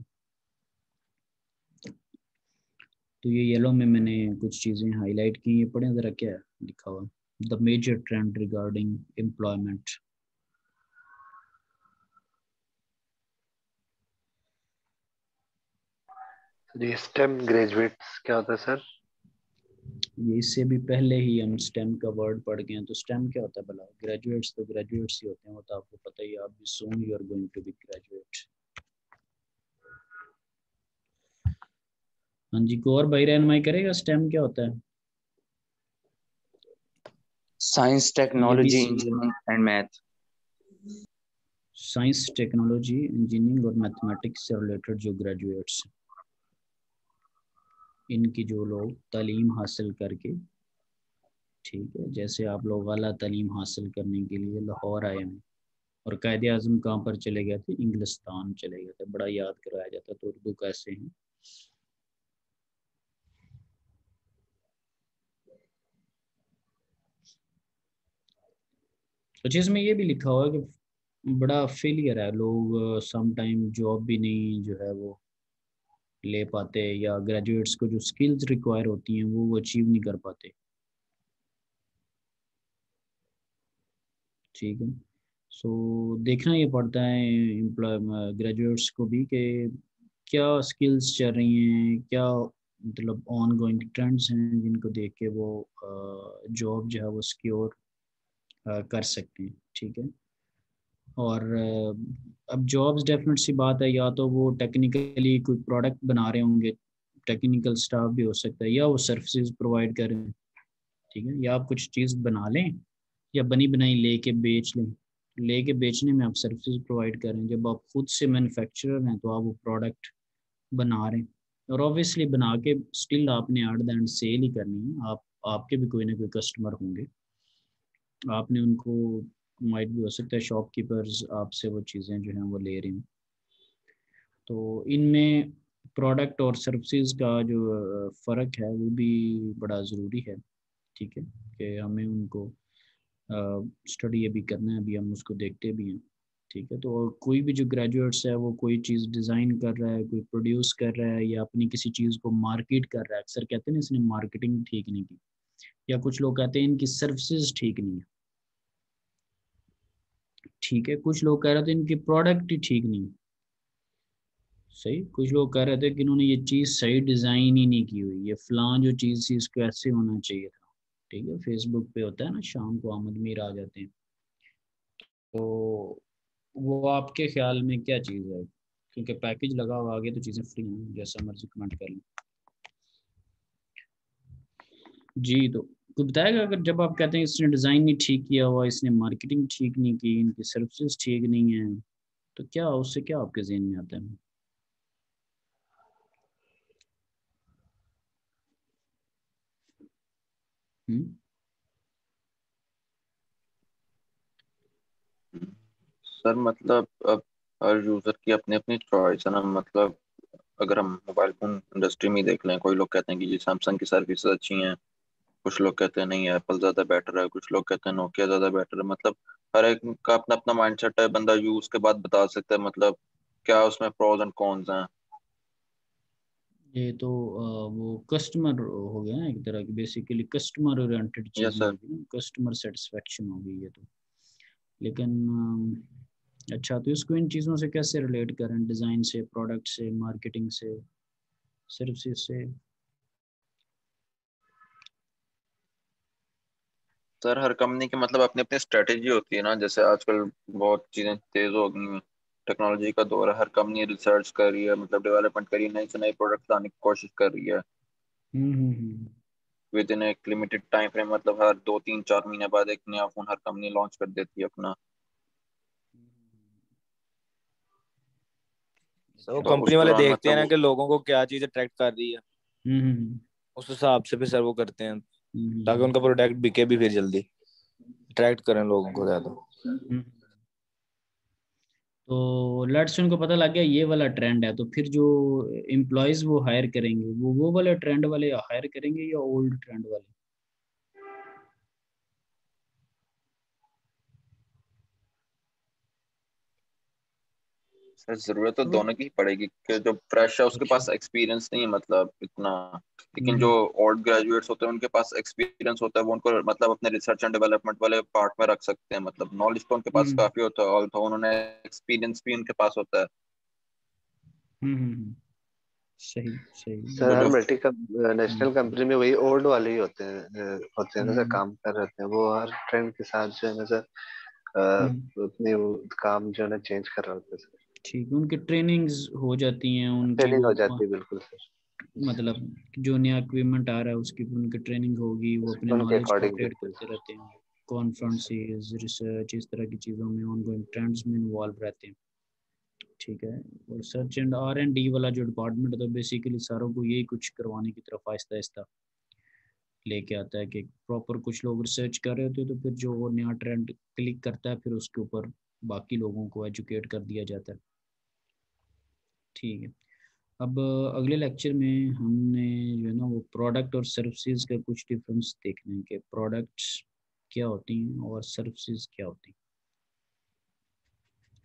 Speaker 1: तो ये येलो में मैंने कुछ चीज़ें हाईलाइट की, ये पढ़ें ज़रा क्या है लिखा हुआ। The major trend regarding employment.
Speaker 4: ये स्टेम ग्रेजुएट्स क्या होता है सर?
Speaker 1: ये इससे भी पहले ही हम स्टेम का वर्ड पढ़ गए हैं। तो स्टेम क्या होता है भला? ग्रेजुएट्स तो ग्रेजुएट्स ही होते हैं, वो तो आपको पता ही है, आप भी soon you are going to be graduate. हाँ जी, को और भाई रहनुमाई करेगा स्टेम क्या होता है?
Speaker 8: साइंस,
Speaker 1: ये भी
Speaker 8: technology, engineering and math.
Speaker 1: Science, technology, engineering और मैथमेटिक्स से रिलेटेड जो ग्रेजुएट्स, इनकी जो लोग तालीम हासिल करके, ठीक है, जैसे आप लोग आला तालीम हासिल करने के लिए लाहौर आए हैं, और कायदे आज़म कहाँ पर चले गए थे? इंग्लिस्तान चले गए थे। बड़ा याद कराया जाता है, तो उर्दू कैसे हैं। तो जिसमें ये भी लिखा हुआ है कि बड़ा फेलियर है, लोग सम टाइम जॉब भी नहीं जो है वो ले पाते, या ग्रेजुएट्स को जो स्किल्स रिक्वायर होती हैं वो अचीव नहीं कर पाते। ठीक है, सो देखना ये पड़ता है एम्प्लॉय ग्रेजुएट्स को भी कि क्या स्किल्स चल रही हैं, क्या मतलब ऑन गोइंग ट्रेंड्स हैं जिनको देख के वो जॉब जो है वो सिक्योर कर सकते हैं। ठीक है, और अब जॉब्स डेफिनेट सी बात है, या तो वो टेक्निकली कोई प्रोडक्ट बना रहे होंगे, टेक्निकल स्टाफ भी हो सकता है, या वो सर्विसेज प्रोवाइड कर रहे हैं। ठीक है, या आप कुछ चीज़ बना लें या बनी बनाई लेके बेच लें। लेके बेचने में आप सर्विसेज प्रोवाइड कर रहे हैं। जब आप खुद से मैन्युफैक्चरर हैं तो आप वो प्रोडक्ट बना रहे हैं, और ऑब्वियसली बना के स्टिल आपने एट द एंड सेल ही करनी है। आप आपके भी कोई ना कोई कस्टमर होंगे, आपने उनको, माइट भी हो सकता है शॉपकीपर्स आपसे वो चीज़ें जो हैं वो ले रहे हैं। तो इनमें प्रोडक्ट और सर्विसेज का जो फ़र्क है वो भी बड़ा ज़रूरी है। ठीक है, कि हमें उनको स्टडी अभी करना है, अभी हम उसको देखते भी हैं। ठीक है, तो कोई भी जो ग्रेजुएट्स है वो कोई चीज़ डिज़ाइन कर रहा है, कोई प्रोड्यूस कर रहा है, या अपनी किसी चीज़ को मार्केट कर रहा है। अक्सर कहते हैं ना इसने मार्केटिंग ठीक नहीं की, या कुछ लोग कहते हैं इनकी सर्विसेज ठीक नहीं है। ठीक है, कुछ लोग कह रहे थे इनकी प्रोडक्ट ही ठीक नहीं, सही, कुछ लोग कह रहे थे कि इन्होंने ये चीज़ सही डिज़ाइन ही नहीं की हुई, ये फलां जो चीज़ थी इसको ऐसे होना चाहिए था। ठीक है, फेसबुक पे होता है ना, शाम को आमद मीर आ जाते हैं, तो वो आपके ख्याल में क्या चीज़ है? क्योंकि पैकेज लगा हुआ आगे तो चीज़ें फ्री हैं, जैसा मर्जी कमेंट कर लें। जी, तो कुछ बताएगा, अगर जब आप कहते हैं इसने डिज़ाइन नहीं ठीक किया हुआ, इसने मार्केटिंग ठीक नहीं की, इनकी सर्विसेज ठीक नहीं है, तो क्या उससे क्या आपके जहन में आता है? हम्म?
Speaker 6: सर मतलब अब हर यूजर की अपनी अपनी चॉइस है ना, मतलब अगर हम मोबाइल फोन इंडस्ट्री में ही देख लें, कोई लोग कहते हैं कि जी सैमसंग की सर्विसेज अच्छी हैं, कुछ लोग कहते हैं नहीं एप्पल ज्यादा बेटर है, कुछ लोग कहते हैं नोकिया ज्यादा बेटर है। मतलब हर एक का अपना अपना माइंडसेट है, बंदा यूज के बाद बता सकता है मतलब क्या उसमें प्रोज एंड कॉन्स हैं।
Speaker 1: ये तो वो कस्टमर हो गया ना, एक तरह की बेसिकली कस्टमर ओरिएंटेड
Speaker 6: यस
Speaker 1: चीज़ें
Speaker 6: सर।
Speaker 1: होगी ना, कस्टमर सेटिस्फेक्शन होगी ये तो। लेकिन अच्छा, तो इसको इन चीज़ों से कैसे रिलेट करें, डिज़ाइन से, प्रोडक्ट से, मार्केटिंग से, सर्विसेज से?
Speaker 6: सर हर कंपनी की मतलब अपनी अपनी स्ट्रेटेजी होती है ना, जैसे आजकल बहुत चीजें तेज हो गई हैं, टेक्नोलॉजी का दौर है, हर कंपनी रिसर्च कर रही है, मतलब डेवलपमेंट कर रही है, नई से नई प्रोडक्ट लाने की कोशिश कर रही है
Speaker 1: हम्म।
Speaker 6: विद इन एक लिमिटेड टाइम फ्रेम। मतलब हर 2 3 4 महीने बाद एक नया फोन हर कंपनी लॉन्च कर देती है अपना।
Speaker 5: सर वो
Speaker 1: अच्छा।
Speaker 6: तो
Speaker 5: कंपनी
Speaker 6: उस
Speaker 5: वाले
Speaker 6: दौरान
Speaker 5: देखते हैं
Speaker 6: मतलब
Speaker 5: ना
Speaker 6: वो
Speaker 5: कि लोगों को क्या चीज अट्रैक्ट कर रही है,
Speaker 1: हम्म।
Speaker 5: उस हिसाब से फिर सर वो करते हैं ताकि
Speaker 1: हम्म।
Speaker 5: उनका प्रोडक्ट बिके भी फिर जल्दी, अट्रैक्ट करें लोगों को ज्यादा।
Speaker 1: हम्म। तो लेट्स उनको पता लग गया ये वाला ट्रेंड है, तो फिर जो एम्प्लॉयज वो हायर करेंगे, वो वाले ट्रेंड वाले हायर करेंगे या ओल्ड ट्रेंड वाले?
Speaker 6: सर जरूरत तो
Speaker 1: तो
Speaker 6: दोनों की ही पड़ेगी कि जो फ्रेश है उसके
Speaker 1: अच्छा।
Speaker 6: पास एक्सपीरियंस नहीं है मतलब इतना, लेकिन जो
Speaker 1: हम्म।
Speaker 6: ओल्ड ग्रेजुएट्स होते हैं उनके पास एक्सपीरियंस होता है, वो उनको मतलब अपने रिसर्च एंड डेवलपमेंट वाले पार्ट में रख सकते हैं। मतलब नॉलेज तो उनके पास
Speaker 1: हम्म।
Speaker 6: काफी होता है, ऑल्थो उन्होंने एक्सपीरियंस भी उनके पास होता है।
Speaker 1: हम्म। सही सही।
Speaker 4: सर
Speaker 6: तो
Speaker 4: हर
Speaker 6: जो
Speaker 4: मल्टी नेशनल
Speaker 1: हम्म।
Speaker 4: कंपनी में वही ओल्ड वाले ही होते हैं ना सर,
Speaker 1: हम्म।
Speaker 4: काम कर रहे होते हैं वो, हर ट्रेंड के साथ जो है ना सर
Speaker 1: हम्म।
Speaker 4: अपने वो काम जो है ना चेंज कर रहे होते हैं सर।
Speaker 1: ठीक है, उनकी ट्रेनिंग्स हो जाती हैं, उनकी
Speaker 4: ट्रेनिंग
Speaker 1: वो
Speaker 4: हो जाती है बिल्कुल सर,
Speaker 1: मतलब जो नया इक्विपमेंट आ रहा है उसकी भी उनकी ट्रेनिंग होगी, वो अपने
Speaker 4: उनके
Speaker 1: नॉलेज को
Speaker 4: अकॉर्डिंग
Speaker 1: अपडेट
Speaker 4: बिल्कुल
Speaker 1: करते
Speaker 4: सर।
Speaker 1: रहते हैं,
Speaker 4: यस सर।
Speaker 1: कॉन्फ्रेंसेस, रिसर्च, इस तरह की चीज़ों में, ऑनगोइंग ट्रेंड्स में इन्वॉल्व रहते हैं। ठीक है। और सर्च एंड R&D वाला जो डिपार्टमेंट है, तो बेसिकली सारों को यही कुछ करवाने की तरफ आहिस्ता आहिस्ता लेके आता है कि प्रॉपर कुछ लोग रिसर्च कर रहे होते हैं, तो फिर जो वो नया ट्रेंड क्लिक करता है फिर उसके ऊपर बाकी लोगों को एजुकेट कर दिया जाता है। ठीक है। अब अगले लेक्चर में हमने जो है ना वो प्रोडक्ट और सर्विसेज का कुछ डिफरेंस देखने हैं कि प्रोडक्ट्स क्या होती हैं और सर्विसेज क्या होती हैं।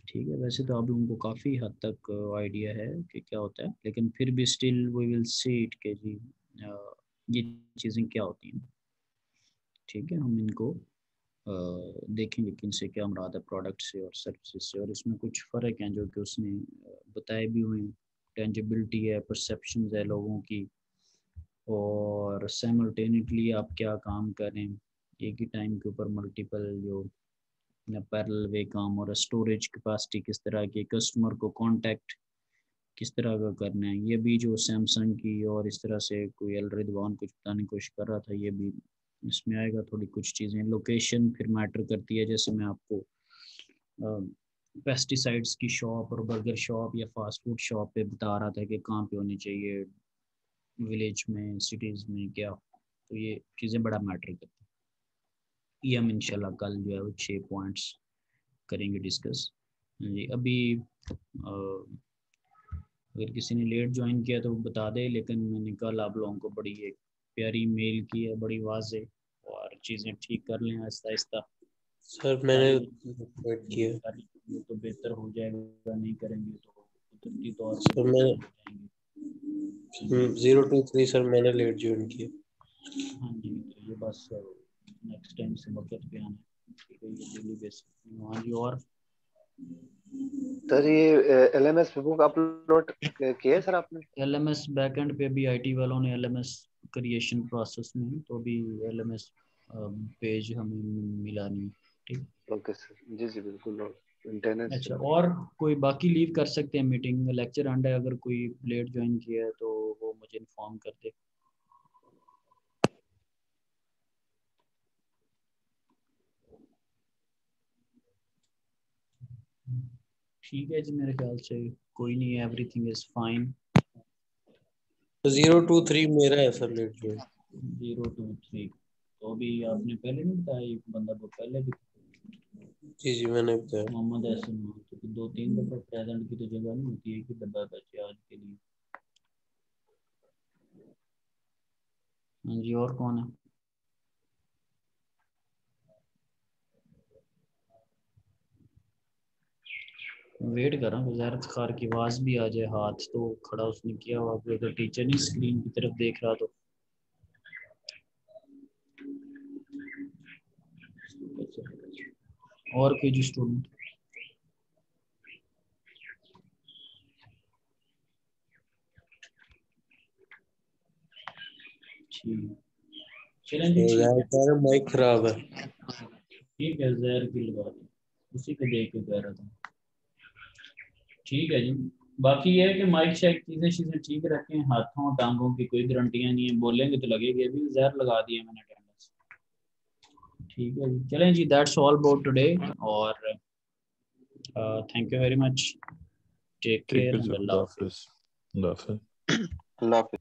Speaker 1: ठीक है, वैसे तो आप लोगों को काफ़ी हद तक आइडिया है कि क्या होता है, लेकिन फिर भी still we will see it के जी ये चीज़ें क्या होती हैं। ठीक है, हम इनको देखेंगे कि इनसे क्या मुराद है, प्रोडक्ट से और सर्विसेज से, और इसमें कुछ फ़र्क हैं जो कि उसने बताए भी हुए हैं। टेंजिबिलिटी है, परसेप्शंस है लोगों की, और साइमल्टेनियसली आप क्या काम करें एक ही टाइम के ऊपर, मल्टीपल जो पैरेलल वे काम, और स्टोरेज कैपेसिटी किस तरह की, कस्टमर को कांटेक्ट किस तरह का करना है। ये भी जो सैमसंग की और इस तरह से कोई अल रिदवान कुछ बताने की कोशिश कर रहा था, ये भी इसमें आएगा। थोड़ी कुछ चीज़ें, लोकेशन फिर मैटर करती है, जैसे मैं आपको पेस्टिसाइड्स की शॉप और बर्गर शॉप या फास्ट फूड शॉप पे बता रहा था कि कहाँ पे होनी चाहिए, विलेज में, सिटीज़ में, क्या, तो ये चीज़ें बड़ा मैटर करती हैं। ये हम इंशाल्लाह कल जो है वो 6 पॉइंट्स करेंगे डिस्कस। जी, अभी अगर किसी ने लेट ज्वाइन किया तो वो बता दे, लेकिन मैंने कल आप लोगों को बड़ी एक प्यारी मेल की है, बड़ी वाजे, और चीज़ें ठीक कर लें आहिस्ता आहिस्ता।
Speaker 10: सर मैंने वेट किया।
Speaker 1: कर लेंगे तो बेहतर हो जाएगा, नहीं करेंगे तो कुदरती तौर पे
Speaker 10: सर मैं
Speaker 1: हो जाएंगे।
Speaker 10: 023 सर मैंने लेट ज्वाइन किया।
Speaker 1: हाँ जी, तो ये बस नेक्स्ट टाइम से वक्त पे आना है। ठीक है, ये डेली बेसिस। हाँ जी, और
Speaker 4: सर ये LMS बुक अपलोड किया है सर आपने?
Speaker 1: LMS बैकएंड पे भी IT वालों ने LMS क्रिएशन प्रोसेस में है, तो अभी LMS पेज हमें मिला नहीं। ठीक,
Speaker 4: ओके सर, जी जी बिल्कुल मेंटेनेंस।
Speaker 1: अच्छा, और कोई बाकी लीव कर सकते हैं, मीटिंग लेक्चर एंड है, अगर कोई लेट ज्वाइन किया है तो वो मुझे इन्फॉर्म कर दे। ठीक है जी, मेरे ख्याल से कोई नहीं है, एवरीथिंग इज फाइन।
Speaker 10: 023 मेरा है सर लेट ज्वाइन।
Speaker 1: 023 तो अभी आपने पहले नहीं बताया, एक बंदा तो पहले भी
Speaker 10: जी जी मैंने बताया।
Speaker 1: मोहम्मद हसन, तो 2-3 दफा प्रेजेंट की तो जगह नहीं होती है कि बंदा बचे आज के लिए। हाँ जी, और कौन है? वेट कर रहा हूँ वज़ारत खार की आवाज़ भी आ जाए, हाथ तो खड़ा उसने किया हुआ, अगर टीचर नहीं स्क्रीन की तरफ देख रहा तो। और कोई जो स्टूडेंट? ठीक, चलें जी, ठीक है,
Speaker 10: माइक खराब है।
Speaker 1: ठीक है, जहर की लगा दी, उसी को देख के कह रहा था। ठीक है जी, बाकी ये है कि माइक शेक चीज़ें ठीक रखें, हाथों टांगों की कोई गारंटियां नहीं है, बोलेंगे तो लगेगी। अभी जहर लगा दिया मैंने अटेंडेंस। ठीक है जी, चलें जी, दैट्स ऑल अबाउट टुडे, और thank you very much, take
Speaker 3: ठीक
Speaker 1: केयर
Speaker 3: है
Speaker 1: एंड
Speaker 3: जी,
Speaker 1: अल्लाह
Speaker 3: अल्लाह हाफिज।
Speaker 6: अल्लाह हाफिज।